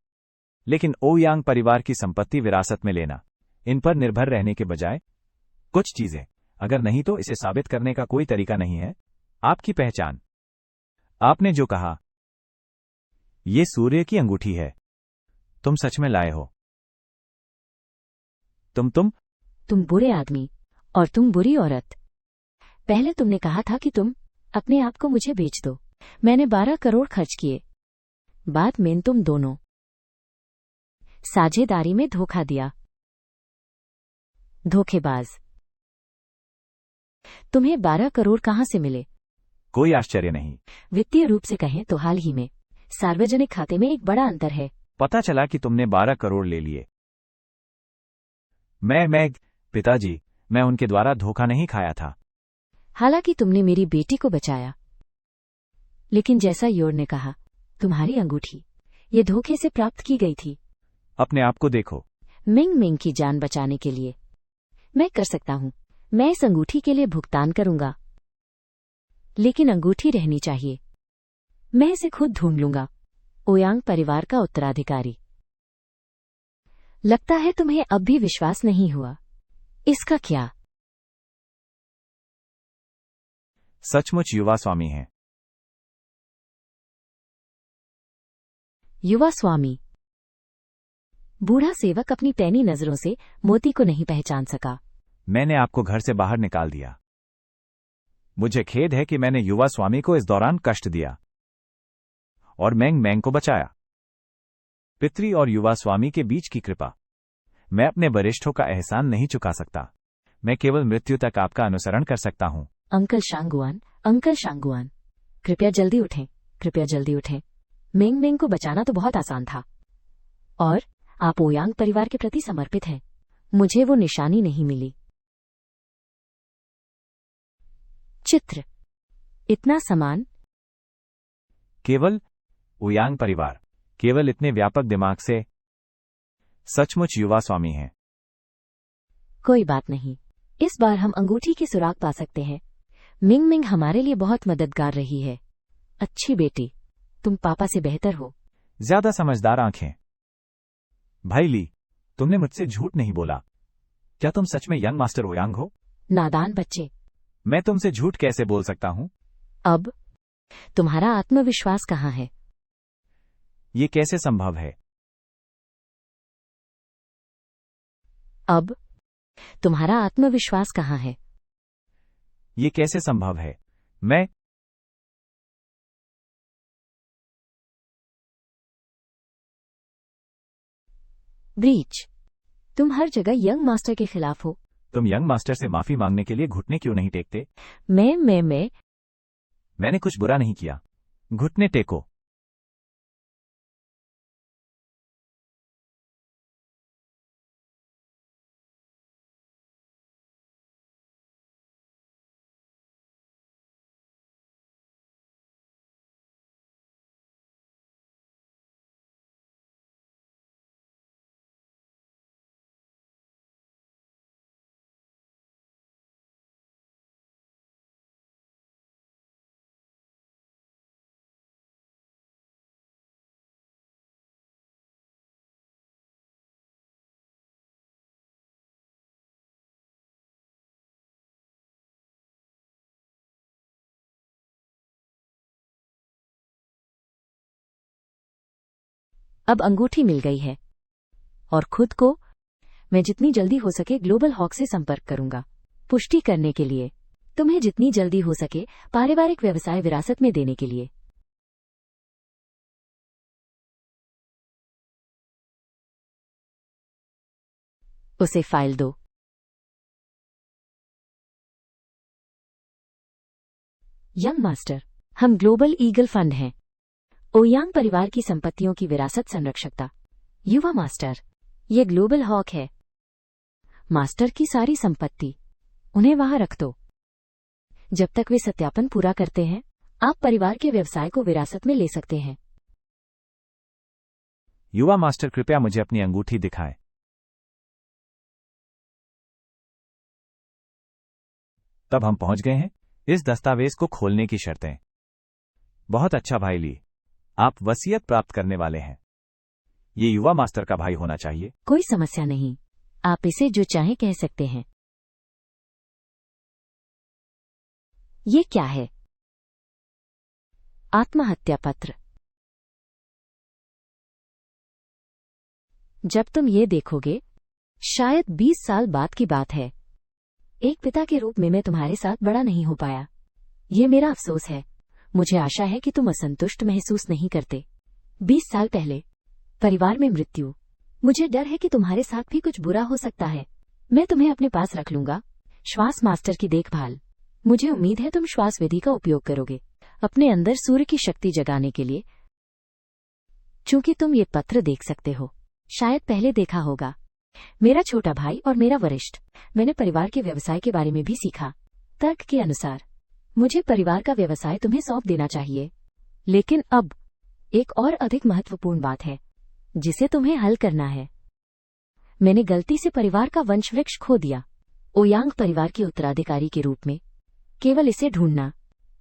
लेकिन ओयांग परिवार की संपत्ति विरासत में लेना। इन पर निर्भर रहने के बजाय कुछ चीजें, अगर नहीं तो इसे साबित करने का कोई तरीका नहीं है। आपकी पहचान। आपने जो कहा, ये सूर्य की अंगूठी है। तुम सच में लाए हो? तुम बुरे आदमी और तुम बुरी औरत। पहले तुमने कहा था कि तुम अपने आप को मुझे बेच दो। मैंने 12 करोड़ खर्च किए। बाद में तुम दोनों साझेदारी में धोखा दिया। धोखेबाज। तुम्हें 12 करोड़ कहां से मिले? कोई आश्चर्य नहीं। वित्तीय रूप से कहें तो हाल ही में सार्वजनिक खाते में एक बड़ा अंतर है। पता चला कि तुमने 12 करोड़ ले लिए। पिताजी, मैं उनके द्वारा धोखा नहीं खाया था। हालांकि तुमने मेरी बेटी को बचाया, लेकिन जैसा योर ने कहा, तुम्हारी अंगूठी ये धोखे से प्राप्त की गई थी। अपने आप को देखो। मिंग की जान बचाने के लिए मैं कर सकता हूं। मैं इस अंगूठी के लिए भुगतान करूंगा, लेकिन अंगूठी रहनी चाहिए। मैं इसे खुद ढूंढ लूंगा। ओयांग परिवार का उत्तराधिकारी। लगता है तुम्हें अब भी विश्वास नहीं हुआ। इसका क्या? सचमुच युवा स्वामी हैं। युवा स्वामी। बूढ़ा सेवक अपनी पैनी नजरों से मोती को नहीं पहचान सका। मैंने आपको घर से बाहर निकाल दिया। मुझे खेद है कि मैंने युवा स्वामी को इस दौरान कष्ट दिया और मैंग को बचाया। पितरी और युवा स्वामी के बीच की कृपा। मैं अपने वरिष्ठों का एहसान नहीं चुका सकता। मैं केवल मृत्यु तक आपका अनुसरण कर सकता हूं। अंकल शांगुआन, कृपया जल्दी उठें, कृपया जल्दी उठें। मिंग को बचाना तो बहुत आसान था, और आप ओयांग परिवार के प्रति समर्पित हैं। मुझे वो निशानी नहीं मिली। चित्र। इतना समान। केवल ओयांग परिवार, केवल इतने व्यापक दिमाग से। सचमुच युवा स्वामी हैं। कोई बात नहीं, इस बार हम अंगूठी की सुराग पा सकते हैं। मिंग हमारे लिए बहुत मददगार रही है। अच्छी बेटी, तुम पापा से बेहतर हो। ज्यादा समझदार आंखें। भाई ली, तुमने मुझसे झूठ नहीं बोला। क्या तुम सच में यंग मास्टर ओयांग हो? नादान बच्चे। मैं तुमसे झूठ कैसे बोल सकता हूं? अब तुम्हारा आत्मविश्वास कहाँ है? ये कैसे संभव है? अब तुम्हारा आत्मविश्वास कहाँ है? ये कैसे संभव है? मैं ब्रीच। तुम हर जगह यंग मास्टर के खिलाफ हो। तुम यंग मास्टर से माफी मांगने के लिए घुटने क्यों नहीं टेकते? मैंने कुछ बुरा नहीं किया। घुटने टेको। अब अंगूठी मिल गई है और खुद को मैं जितनी जल्दी हो सके ग्लोबल हॉक से संपर्क करूंगा पुष्टि करने के लिए, तुम्हें जितनी जल्दी हो सके पारिवारिक व्यवसाय विरासत में देने के लिए। उसे फाइल दो। यंग मास्टर, हम ग्लोबल ईगल फंड हैं। ओयांग परिवार की संपत्तियों की विरासत संरक्षकता। युवा मास्टर, ये ग्लोबल हॉक है। मास्टर की सारी संपत्ति, उन्हें वहां रख दो। जब तक वे सत्यापन पूरा करते हैं, आप परिवार के व्यवसाय को विरासत में ले सकते हैं। युवा मास्टर, कृपया मुझे अपनी अंगूठी दिखाएं। तब हम पहुंच गए हैं इस दस्तावेज को खोलने की शर्तें। बहुत अच्छा भाई ली, आप वसीयत प्राप्त करने वाले हैं। ये युवा मास्टर का भाई होना चाहिए। कोई समस्या नहीं, आप इसे जो चाहें कह सकते हैं। ये क्या है? आत्महत्या पत्र। जब तुम ये देखोगे, शायद 20 साल बाद की बात है। एक पिता के रूप में मैं तुम्हारे साथ बड़ा नहीं हो पाया। ये मेरा अफसोस है। मुझे आशा है कि तुम असंतुष्ट महसूस नहीं करते। 20 साल पहले परिवार में मृत्यु। मुझे डर है कि तुम्हारे साथ भी कुछ बुरा हो सकता है। मैं तुम्हें अपने पास रख लूंगा। श्वास मास्टर की देखभाल। मुझे उम्मीद है तुम श्वास विधि का उपयोग करोगे अपने अंदर सूर्य की शक्ति जगाने के लिए। चूंकि तुम ये पत्र देख सकते हो, शायद पहले देखा होगा। मेरा छोटा भाई और मेरा वरिष्ठ, मैंने परिवार के व्यवसाय के बारे में भी सीखा। तर्क के अनुसार मुझे परिवार का व्यवसाय तुम्हें सौंप देना चाहिए। लेकिन अब एक और अधिक महत्वपूर्ण बात है जिसे तुम्हें हल करना है। मैंने गलती से परिवार का वंशवृक्ष खो दिया। ओयांग परिवार के उत्तराधिकारी के रूप में केवल इसे ढूंढना,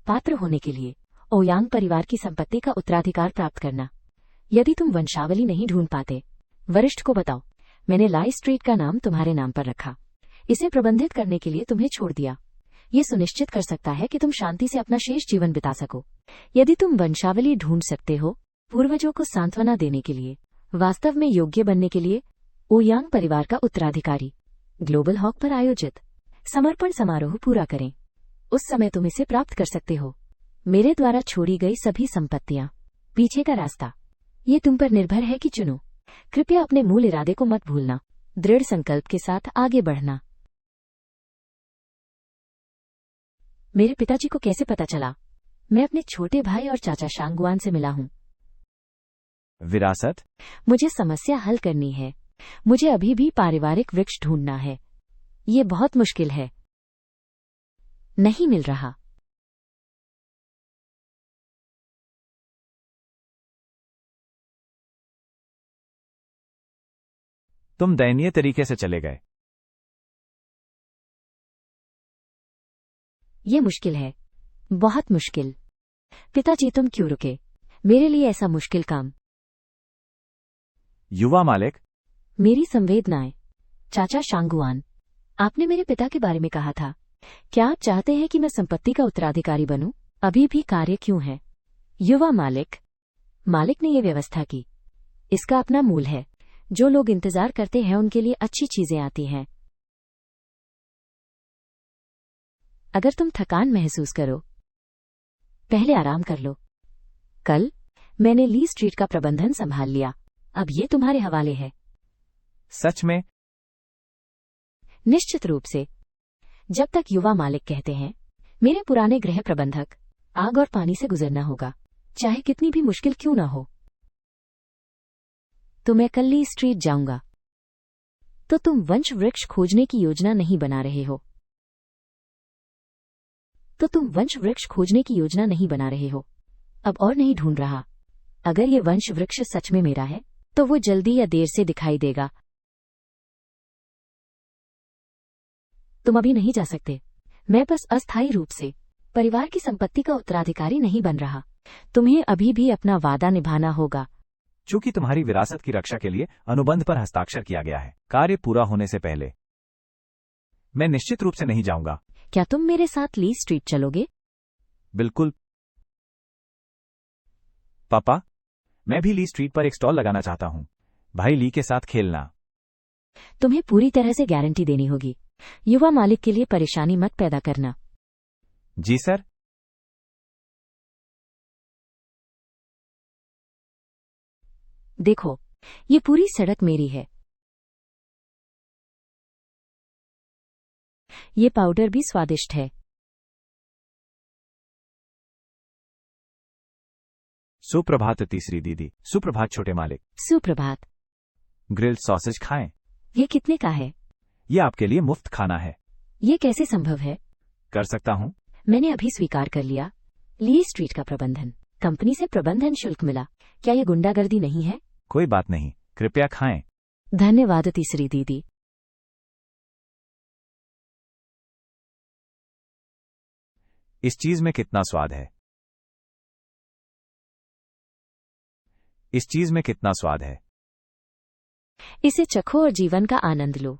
पात्र होने के लिए ओयांग परिवार की संपत्ति का उत्तराधिकार प्राप्त करना। यदि तुम वंशावली नहीं ढूंढ पाते, वरिष्ठ को बताओ, मैंने लाई स्ट्रीट का नाम तुम्हारे नाम पर रखा। इसे प्रबंधित करने के लिए तुम्हें छोड़ दिया। ये सुनिश्चित कर सकता है कि तुम शांति से अपना शेष जीवन बिता सको। यदि तुम वंशावली ढूंढ सकते हो, पूर्वजों को सांत्वना देने के लिए, वास्तव में योग्य बनने के लिए, ओयांग परिवार का उत्तराधिकारी ग्लोबल हॉक पर आयोजित समर्पण समारोह पूरा करें। उस समय तुम इसे प्राप्त कर सकते हो। मेरे द्वारा छोड़ी गई सभी संपत्तियां, पीछे का रास्ता, ये तुम पर निर्भर है कि चुनो। कृपया अपने मूल इरादे को मत भूलना। दृढ़ संकल्प के साथ आगे बढ़ना। मेरे पिताजी को कैसे पता चला? मैं अपने छोटे भाई और चाचा शांगुआन से मिला हूं। विरासत? मुझे समस्या हल करनी है। मुझे अभी भी पारिवारिक वृक्ष ढूंढना है। ये बहुत मुश्किल है। नहीं मिल रहा। तुम दयनीय तरीके से चले गए। ये मुश्किल है, बहुत मुश्किल। पिताजी, तुम क्यों रुके? मेरे लिए ऐसा मुश्किल काम। युवा मालिक, मेरी संवेदनाएं। चाचा शांगुआन, आपने मेरे पिता के बारे में कहा था। क्या आप चाहते हैं कि मैं संपत्ति का उत्तराधिकारी बनूं? अभी भी कार्य क्यों है? युवा मालिक, मालिक ने यह व्यवस्था की। इसका अपना मूल है। जो लोग इंतजार करते हैं उनके लिए अच्छी चीजें आती हैं। अगर तुम थकान महसूस करो, पहले आराम कर लो। कल मैंने ली स्ट्रीट का प्रबंधन संभाल लिया। अब ये तुम्हारे हवाले है। सच में? निश्चित रूप से। जब तक युवा मालिक कहते हैं, मेरे पुराने गृह प्रबंधक, आग और पानी से गुजरना होगा, चाहे कितनी भी मुश्किल क्यों ना हो। तो मैं कल ली स्ट्रीट जाऊंगा। तो तुम वंश वृक्ष खोजने की योजना नहीं बना रहे हो। अब और नहीं ढूंढ रहा। अगर ये वंश वृक्ष सच में मेरा है, तो वो जल्दी या देर से दिखाई देगा। तुम अभी नहीं जा सकते। मैं बस अस्थायी रूप से परिवार की संपत्ति का उत्तराधिकारी नहीं बन रहा। तुम्हें अभी भी अपना वादा निभाना होगा। चूंकि तुम्हारी विरासत की रक्षा के लिए अनुबंध पर हस्ताक्षर किया गया है, कार्य पूरा होने से पहले मैं निश्चित रूप से नहीं जाऊंगा। क्या तुम मेरे साथ ली स्ट्रीट चलोगे? बिल्कुल पापा, मैं भी ली स्ट्रीट पर एक स्टॉल लगाना चाहता हूँ। भाई ली के साथ खेलना। तुम्हें पूरी तरह से गारंटी देनी होगी। युवा मालिक के लिए परेशानी मत पैदा करना। जी सर। देखो, ये पूरी सड़क मेरी है। ये पाउडर भी स्वादिष्ट है। सुप्रभात तीसरी दीदी। सुप्रभात छोटे मालिक। सुप्रभात। ग्रिल्ड सॉसेज खाएं। ये कितने का है? ये आपके लिए मुफ्त खाना है। ये कैसे संभव है? कर सकता हूँ। मैंने अभी स्वीकार कर लिया। ली स्ट्रीट का प्रबंधन, कंपनी से प्रबंधन शुल्क मिला। क्या ये गुंडागर्दी नहीं है? कोई बात नहीं, कृपया खाएं। धन्यवाद तीसरी दीदी। इस चीज में कितना स्वाद है। इस चीज में कितना स्वाद है। इसे चखो और जीवन का आनंद लो।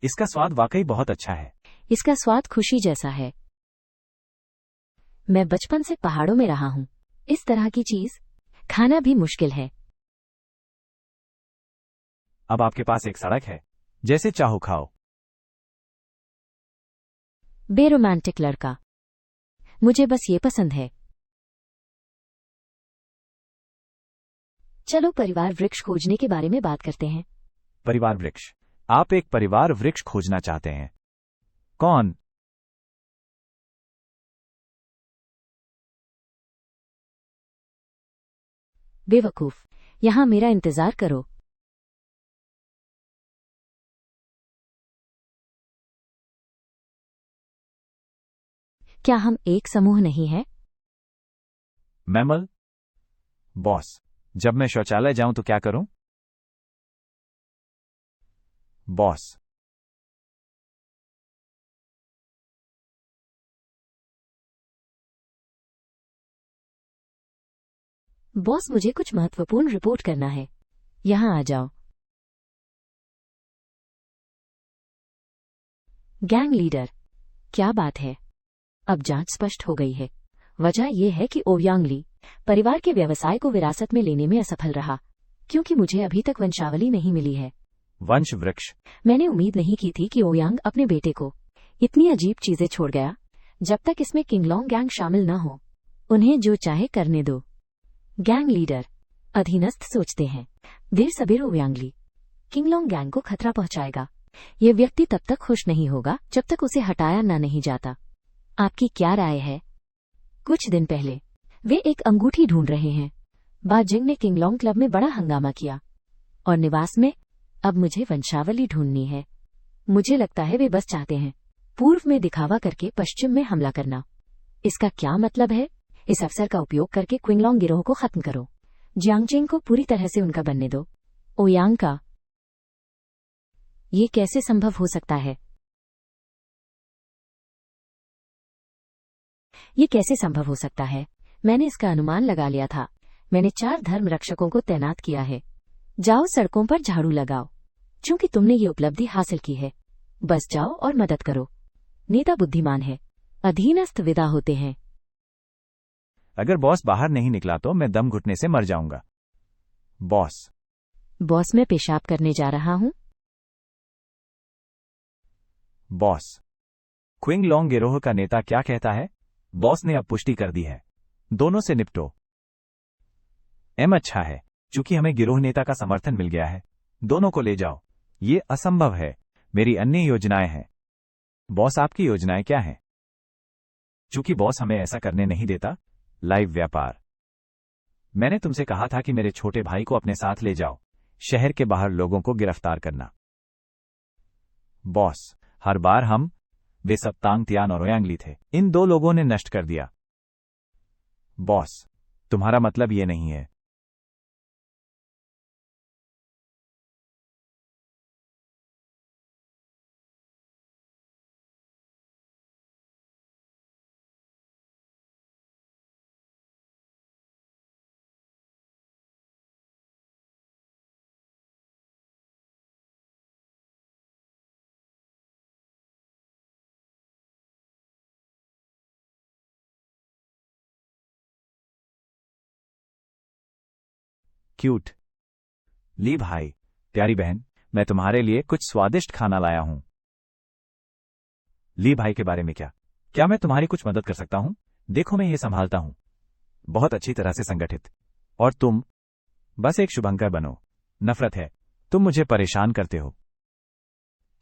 इसका स्वाद वाकई बहुत अच्छा है। इसका स्वाद खुशी जैसा है। मैं बचपन से पहाड़ों में रहा हूं। इस तरह की चीज खाना भी मुश्किल है। अब आपके पास एक सड़क है, जैसे चाहो खाओ। बेरोमांटिक लड़का। मुझे बस ये पसंद है। चलो परिवार वृक्ष खोजने के बारे में बात करते हैं। परिवार वृक्ष। आप एक परिवार वृक्ष खोजना चाहते हैं। कौन? बेवकूफ, यहां मेरा इंतजार करो। क्या हम एक समूह नहीं हैं? मैमल। बॉस, जब मैं शौचालय जाऊं तो क्या करूं? बॉस। बॉस, मुझे कुछ महत्वपूर्ण रिपोर्ट करना है। यहां आ जाओ। गैंग लीडर, क्या बात है? अब जांच स्पष्ट हो गई है। वजह यह है कि ओयांग ली परिवार के व्यवसाय को विरासत में लेने में असफल रहा, क्योंकि मुझे अभी तक वंशावली नहीं मिली है। वंश वृक्ष। मैंने उम्मीद नहीं की थी कि ओयांग अपने बेटे को इतनी अजीब चीजें छोड़ गया। जब तक इसमें किंगलोंग गैंग शामिल न हो, उन्हें जो चाहे करने दो। गैंग लीडर, अधीनस्थ सोचते हैं देर सबेर ओयांग ली किंगलोंग गैंग को खतरा पहुंचाएगा। यह व्यक्ति तब तक खुश नहीं होगा जब तक उसे हटाया ना नहीं जाता। आपकी क्या राय है? कुछ दिन पहले वे एक अंगूठी ढूंढ रहे हैं। बाजिंग ने किंगलोंग क्लब में बड़ा हंगामा किया और निवास में। अब मुझे वंशावली ढूंढनी है। मुझे लगता है वे बस चाहते हैं पूर्व में दिखावा करके पश्चिम में हमला करना। इसका क्या मतलब है? इस अवसर का उपयोग करके क्विंगलोंग गिरोह को खत्म करो। जियांगचेंग को पूरी तरह से उनका बनने दो। ओयांग का। ये कैसे संभव हो सकता है? ये कैसे संभव हो सकता है? मैंने इसका अनुमान लगा लिया था। मैंने 4 धर्म रक्षकों को तैनात किया है। जाओ सड़कों पर झाड़ू लगाओ। चूंकि तुमने ये उपलब्धि हासिल की है, बस जाओ और मदद करो। नेता बुद्धिमान है। अधीनस्थ विदा होते हैं। अगर बॉस बाहर नहीं निकला तो मैं दम घुटने से मर जाऊंगा। बॉस। बॉस, मैं पेशाब करने जा रहा हूं। बॉस। क्विंगलोंग गिरोह का नेता क्या कहता है? बॉस ने अब पुष्टि कर दी है। दोनों से निपटो। अच्छा है, चूंकि हमें गिरोह नेता का समर्थन मिल गया है। दोनों को ले जाओ। ये असंभव है। मेरी अन्य योजनाएं हैं। बॉस, आपकी योजनाएं क्या हैं? चूंकि बॉस हमें ऐसा करने नहीं देता। लाइव व्यापार। मैंने तुमसे कहा था कि मेरे छोटे भाई को अपने साथ ले जाओ। शहर के बाहर लोगों को गिरफ्तार करना। बॉस, हर बार हम वे सब तांग तियान और ओयांग ली थे। इन 2 लोगों ने नष्ट कर दिया। बॉस, तुम्हारा मतलब ये नहीं है। क्यूट। ली भाई, प्यारी बहन, मैं तुम्हारे लिए कुछ स्वादिष्ट खाना लाया हूं। ली भाई के बारे में क्या? क्या मैं तुम्हारी कुछ मदद कर सकता हूं? देखो, मैं ये संभालता हूं, बहुत अच्छी तरह से संगठित। और तुम बस एक शुभंकर बनो। नफरत है, तुम मुझे परेशान करते हो।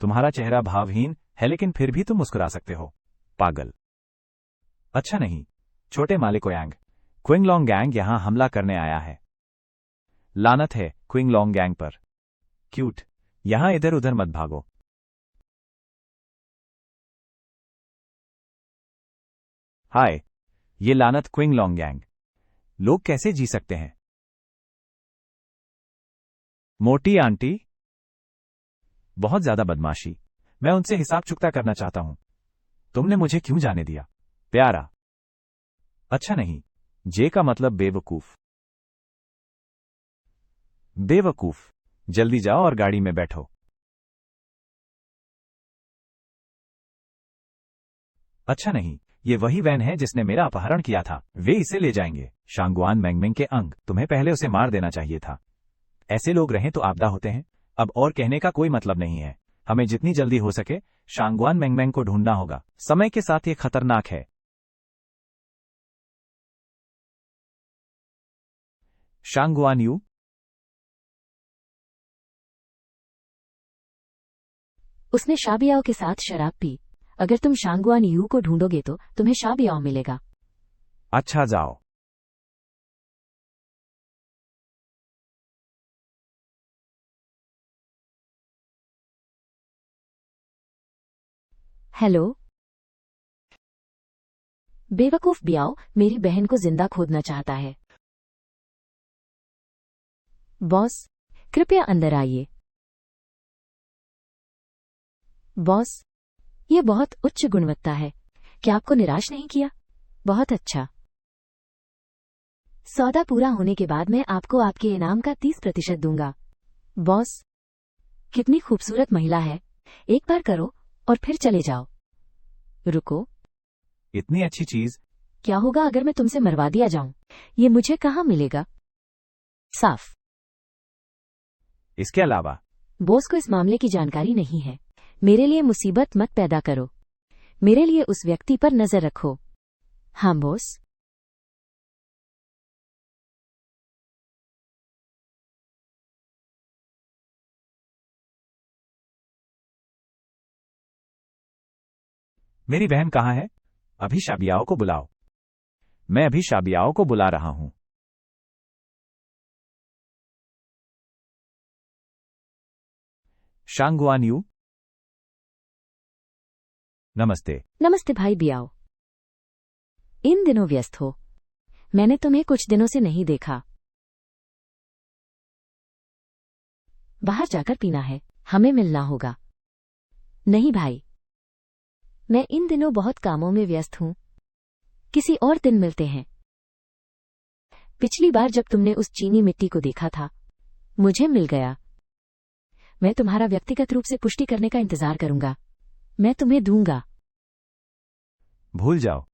तुम्हारा चेहरा भावहीन है, लेकिन फिर भी तुम मुस्कुरा सकते हो। पागल। अच्छा नहीं, छोटे मालिक यांग, क्विंगलोंग गैंग यहां हमला करने आया है। लानत है क्विंगलोंग गैंग पर। क्यूट, यहां इधर उधर मत भागो। हाय, ये लानत क्विंगलोंग गैंग, लोग कैसे जी सकते हैं? मोटी आंटी, बहुत ज्यादा बदमाशी। मैं उनसे हिसाब चुकता करना चाहता हूं। तुमने मुझे क्यों जाने दिया? प्यारा। अच्छा नहीं, जे का मतलब बेवकूफ। बेवकूफ, जल्दी जाओ और गाड़ी में बैठो। अच्छा नहीं, ये वही वैन है जिसने मेरा अपहरण किया था। वे इसे ले जाएंगे। शांगुआन मैंगमिंग के अंग, तुम्हें पहले उसे मार देना चाहिए था। ऐसे लोग रहें तो आपदा होते हैं। अब और कहने का कोई मतलब नहीं है। हमें जितनी जल्दी हो सके शांगुआन मैंगमैंग को ढूंढना होगा। समय के साथ ये खतरनाक है। शांगुआन यू, उसने शाबियाओ के साथ शराब पी। अगर तुम शांगुआन यू को ढूंढोगे तो तुम्हें शाबियाओ मिलेगा। अच्छा जाओ। हेलो बेवकूफ बियाओ, मेरी बहन को जिंदा खोदना चाहता है। बॉस, कृपया अंदर आइए। बॉस, यह बहुत उच्च गुणवत्ता है। क्या आपको निराश नहीं किया? बहुत अच्छा। सौदा पूरा होने के बाद मैं आपको आपके इनाम का 30% दूंगा। बॉस, कितनी खूबसूरत महिला है। एक बार करो और फिर चले जाओ। रुको, इतनी अच्छी चीज। क्या होगा अगर मैं तुमसे मरवा दिया जाऊं? ये मुझे कहाँ मिलेगा? साफ। इसके अलावा बॉस को इस मामले की जानकारी नहीं है। मेरे लिए मुसीबत मत पैदा करो। मेरे लिए उस व्यक्ति पर नजर रखो। हाँ बॉस। मेरी बहन कहाँ है? अभी शाबियाओ को बुलाओ। मैं अभी शाबियाओ को बुला रहा हूं। शांगुआन यू, नमस्ते। नमस्ते भाई बियाओ। इन दिनों व्यस्त हो? मैंने तुम्हें कुछ दिनों से नहीं देखा। बाहर जाकर पीना है, हमें मिलना होगा। नहीं भाई, मैं इन दिनों बहुत कामों में व्यस्त हूं। किसी और दिन मिलते हैं। पिछली बार जब तुमने उस चीनी मिट्टी को देखा था, मुझे मिल गया। मैं तुम्हारा व्यक्तिगत रूप से पुष्टि करने का इंतजार करूंगा। मैं तुम्हें दूंगा। भूल जाओ।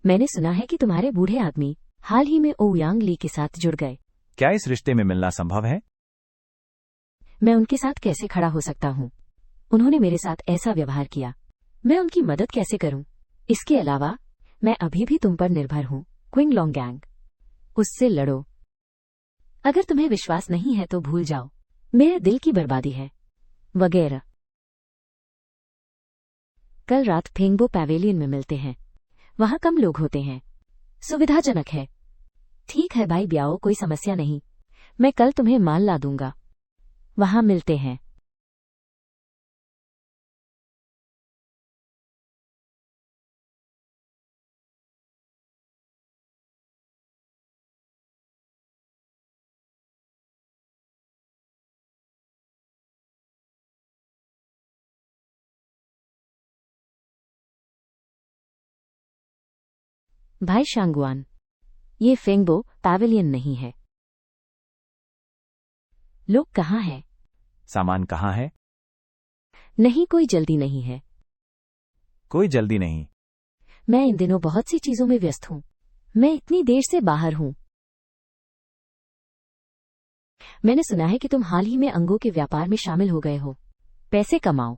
मैंने सुना है कि तुम्हारे बूढ़े आदमी हाल ही में ओयांग ली के साथ जुड़ गए। क्या इस रिश्ते में मिलना संभव है? मैं उनके साथ कैसे खड़ा हो सकता हूँ? उन्होंने मेरे साथ ऐसा व्यवहार किया। मैं उनकी मदद कैसे करूं? इसके अलावा मैं अभी भी तुम पर निर्भर हूं। क्विंगलोंग गैंग, उससे लड़ो। अगर तुम्हें विश्वास नहीं है तो भूल जाओ। मेरे दिल की बर्बादी है वगैरह। कल रात फेंगबो पैवेलियन में मिलते हैं। वहां कम लोग होते हैं, सुविधाजनक है। ठीक है भाई ब्याओ, कोई समस्या नहीं। मैं कल तुम्हें माल ला दूंगा। वहां मिलते हैं। भाई शांगुआन, ये फेंगबो पैवेलियन नहीं है। लोग कहाँ हैं? सामान कहाँ है? नहीं, कोई जल्दी नहीं है। कोई जल्दी नहीं। मैं इन दिनों बहुत सी चीजों में व्यस्त हूँ। मैं इतनी देर से बाहर हूँ। मैंने सुना है कि तुम हाल ही में अंगों के व्यापार में शामिल हो गए हो। पैसे कमाओ,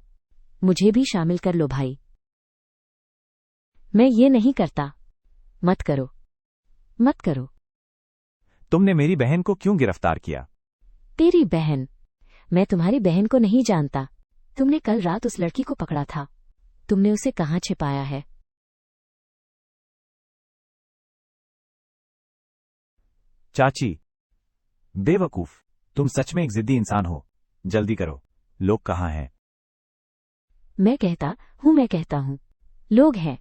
मुझे भी शामिल कर लो भाई। मैं ये नहीं करता। मत करो, मत करो। तुमने मेरी बहन को क्यों गिरफ्तार किया? तेरी बहन? मैं तुम्हारी बहन को नहीं जानता। तुमने कल रात उस लड़की को पकड़ा था। तुमने उसे कहाँ छिपाया है? चाची, बेवकूफ, तुम सच में एक जिद्दी इंसान हो। जल्दी करो, लोग कहाँ हैं? मैं कहता हूँ, लोग हैं।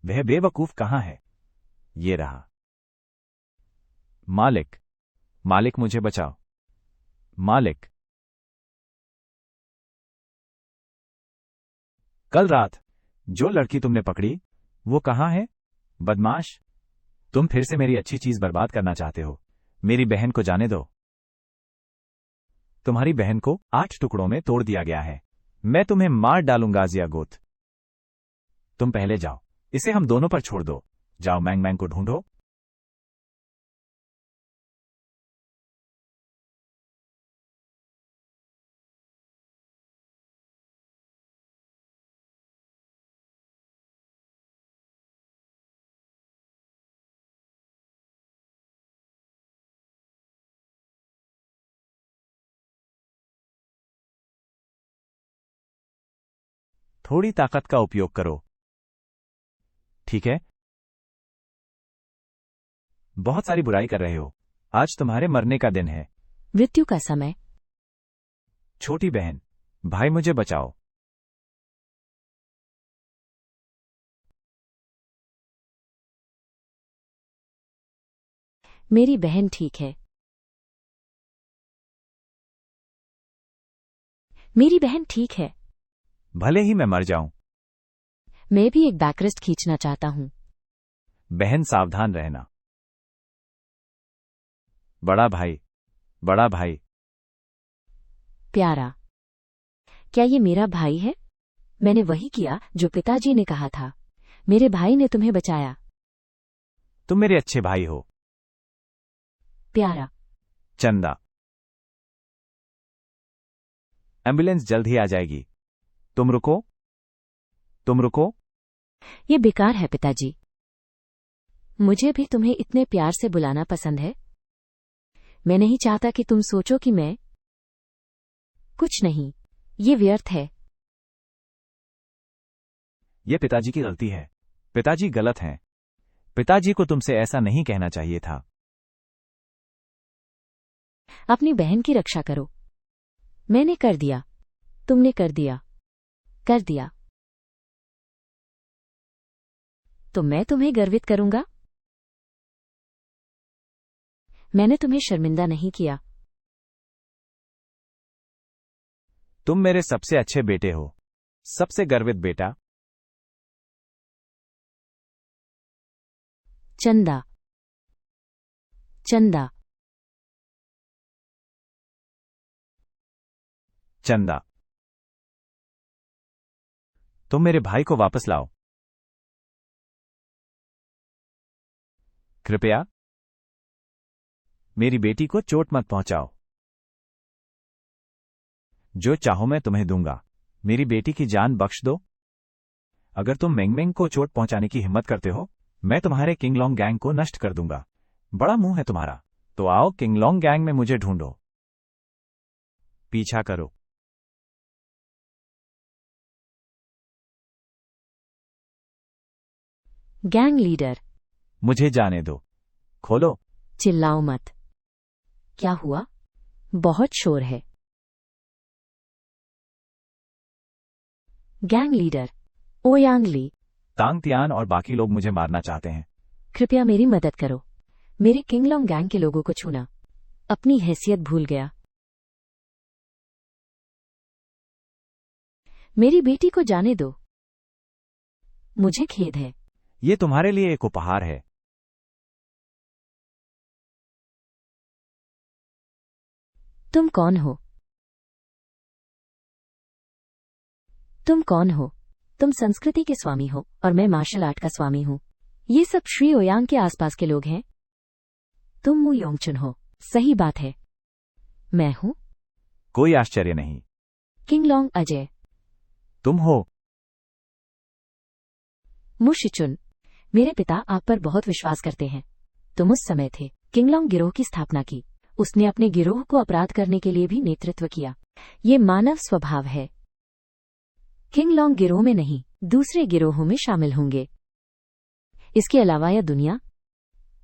वह बेवकूफ कहाँ है? ये रहा। मालिक, मालिक मुझे बचाओ। मालिक। कल रात जो लड़की तुमने पकड़ी, वो कहाँ है? बदमाश, तुम फिर से मेरी अच्छी चीज बर्बाद करना चाहते हो। मेरी बहन को जाने दो। तुम्हारी बहन को 8 टुकड़ों में तोड़ दिया गया है। मैं तुम्हें मार डालूंगा जियागोत। तुम पहले जाओ, इसे हम दोनों पर छोड़ दो। जाओ, मैंग मैंग को ढूंढो। थोड़ी ताकत का उपयोग करो, ठीक है? बहुत सारी बुराई कर रहे हो। आज तुम्हारे मरने का दिन है। मृत्यु का समय। छोटी बहन, भाई मुझे बचाओ। मेरी बहन ठीक है। मेरी बहन ठीक है। भले ही मैं मर जाऊं। मैं भी एक बैकरेस्ट खींचना चाहता हूं। बहन सावधान रहना। बड़ा भाई, बड़ा भाई। प्यारा, क्या ये मेरा भाई है? मैंने वही किया जो पिताजी ने कहा था। मेरे भाई ने तुम्हें बचाया। तुम मेरे अच्छे भाई हो। प्यारा। चंदा, एम्बुलेंस जल्द ही आ जाएगी। तुम रुको, तुम रुको। ये बेकार है पिताजी। मुझे भी तुम्हें इतने प्यार से बुलाना पसंद है। मैं नहीं चाहता कि तुम सोचो कि मैं कुछ नहीं। ये व्यर्थ है। ये पिताजी की गलती है। पिताजी गलत हैं। पिताजी को तुमसे ऐसा नहीं कहना चाहिए था। अपनी बहन की रक्षा करो। मैंने कर दिया, तुमने कर दिया, कर दिया। तो मैं तुम्हें गर्वित करूंगा। मैंने तुम्हें शर्मिंदा नहीं किया। तुम मेरे सबसे अच्छे बेटे हो, सबसे गर्वित बेटा। चंदा, चंदा, चंदा, तुम मेरे भाई को वापस लाओ, कृपया। मेरी बेटी को चोट मत पहुंचाओ। जो चाहो मैं तुम्हें दूंगा। मेरी बेटी की जान बख्श दो। अगर तुम मेंगमेंग को चोट पहुंचाने की हिम्मत करते हो, मैं तुम्हारे किंगलोंग गैंग को नष्ट कर दूंगा। बड़ा मुंह है तुम्हारा। तो आओ, किंगलोंग गैंग में मुझे ढूंढो। पीछा करो। Gang leader. मुझे जाने दो। खोलो। चिल्लाओ मत। क्या हुआ? बहुत शोर है। Gang leader Ouyang Li. Tang Tian और बाकी लोग मुझे मारना चाहते हैं। कृपया मेरी मदद करो। मेरे किंगलोंग गैंग के लोगों को छूना। अपनी हैसियत भूल गया। मेरी बेटी को जाने दो। मुझे खेद है। ये तुम्हारे लिए एक उपहार है। तुम कौन हो? तुम कौन हो? तुम संस्कृति के स्वामी हो और मैं मार्शल आर्ट का स्वामी हूं। ये सब श्री ओयांग के आसपास के लोग हैं। तुम मु योंगचुन हो। सही बात है, मैं हूं। कोई आश्चर्य नहीं। किंगलोंग अजय। तुम हो। मु शिचुन। मेरे पिता आप पर बहुत विश्वास करते हैं। तुम उस समय थे किंगलोंग गिरोह की स्थापना की। उसने अपने गिरोह को अपराध करने के लिए भी नेतृत्व किया। ये मानव स्वभाव है। किंगलोंग गिरोह में नहीं, दूसरे गिरोहों में शामिल होंगे। इसके अलावा यह दुनिया,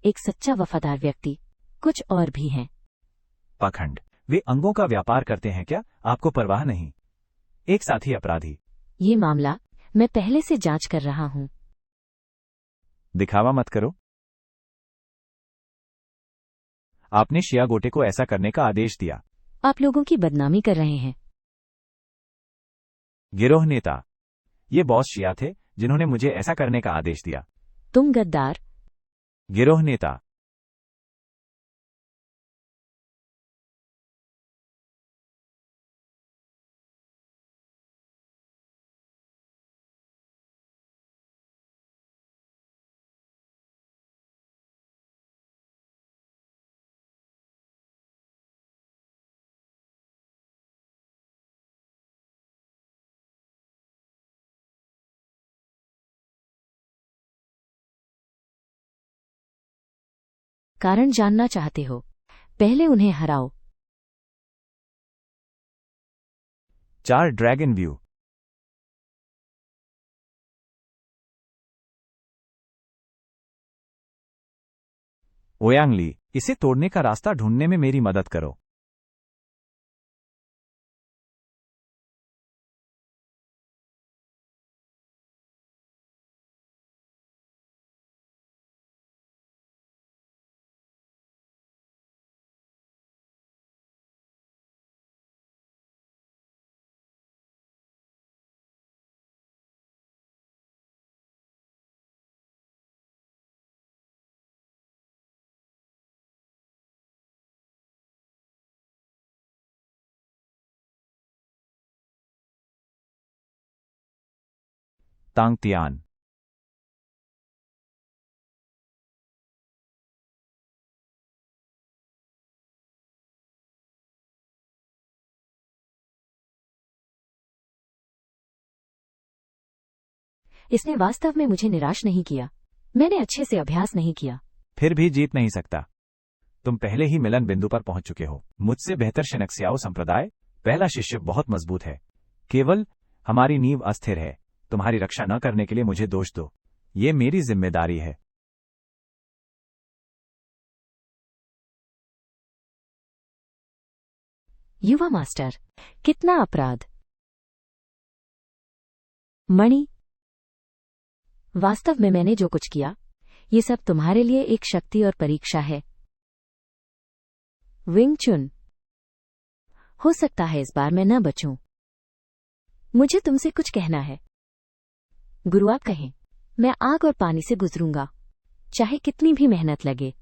एक सच्चा वफादार व्यक्ति, कुछ और भी हैं। पाखंड। वे अंगों का व्यापार करते हैं क्या? आपको परवाह नहीं। एक साथी अपराधी। ये मामला मैं पहले से जांच कर रहा हूं। दिखावा मत करो। आपने शिया गोटे को ऐसा करने का आदेश दिया। आप लोगों की बदनामी कर रहे हैं। गिरोह नेता। ये बॉस शिया थे जिन्होंने मुझे ऐसा करने का आदेश दिया। तुम गद्दार। गिरोह नेता। कारण जानना चाहते हो? पहले उन्हें हराओ। 4 ड्रैगन व्यू। ओयांगली, इसे तोड़ने का रास्ता ढूंढने में मेरी मदद करो। तांगतियान। इसने वास्तव में मुझे निराश नहीं किया। मैंने अच्छे से अभ्यास नहीं किया। फिर भी जीत नहीं सकता। तुम पहले ही मिलन बिंदु पर पहुंच चुके हो। मुझसे बेहतर शिनक्सियाओ संप्रदाय। पहला शिष्य बहुत मजबूत है। केवल हमारी नींव अस्थिर है। तुम्हारी रक्षा न करने के लिए मुझे दोष दो। ये मेरी जिम्मेदारी है। युवा मास्टर, कितना अपराध। मणि, वास्तव में मैंने जो कुछ किया, ये सब तुम्हारे लिए एक शक्ति और परीक्षा है। विंग चुन, हो सकता है इस बार मैं न बचूं। मुझे तुमसे कुछ कहना है। गुरु आप कहें, मैं आग और पानी से गुजरूंगा, चाहे कितनी भी मेहनत लगे।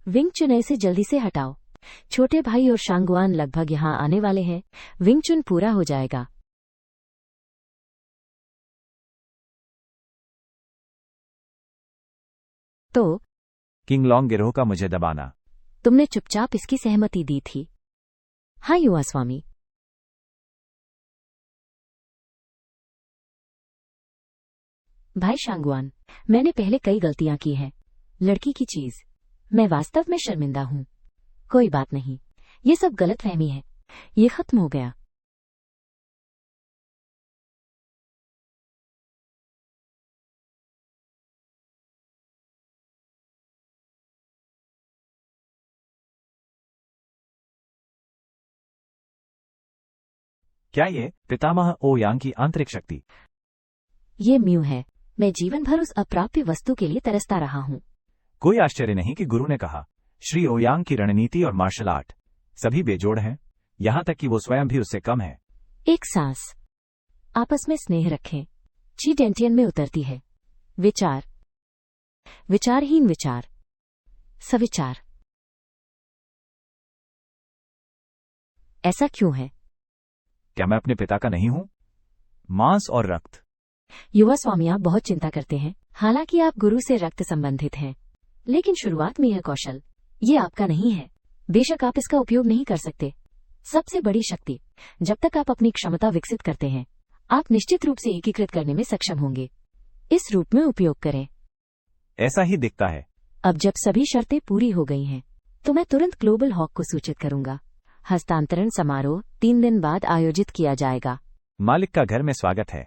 विंग चुन इसे जल्दी से हटाओ। छोटे भाई और शांगवान लगभग यहाँ आने वाले हैं। विंग चुन पूरा हो जाएगा। तो किंग लॉन्ग गिरोह का मुझे दबाना। तुमने चुपचाप इसकी सहमति दी थी। हाँ युवा स्वामी। भाई शांगवान, मैंने पहले कई गलतियां की हैं। लड़की की चीज, मैं वास्तव में शर्मिंदा हूं। कोई बात नहीं, ये सब गलतफहमी है। ये खत्म हो गया। क्या ये पितामह ओ यांग की आंतरिक शक्ति? ये म्यू है। मैं जीवन भर उस अप्राप्य वस्तु के लिए तरसता रहा हूं। कोई आश्चर्य नहीं कि गुरु ने कहा, श्री ओयांग की रणनीति और मार्शल आर्ट सभी बेजोड़ हैं, यहां तक कि वो स्वयं भी उससे कम है। एक सांस। आपस में स्नेह रखें। ची डेंटियन में उतरती है। विचार, विचारहीन विचार, सविचार। ऐसा क्यों है? क्या मैं अपने पिता का नहीं हूं? मांस और रक्त। युवा स्वामी, आप बहुत चिंता करते हैं। हालांकि आप गुरु से रक्त संबंधित हैं, लेकिन शुरुआत में यह कौशल, ये आपका नहीं है। बेशक आप इसका उपयोग नहीं कर सकते। सबसे बड़ी शक्ति, जब तक आप अपनी क्षमता विकसित करते हैं, आप निश्चित रूप से एकीकृत करने में सक्षम होंगे। इस रूप में उपयोग करें। ऐसा ही दिखता है। अब जब सभी शर्तें पूरी हो गई हैं, तो मैं तुरंत ग्लोबल हॉक को सूचित करूंगा। हस्तांतरण समारोह 3 दिन बाद आयोजित किया जाएगा। मालिक का घर में स्वागत है।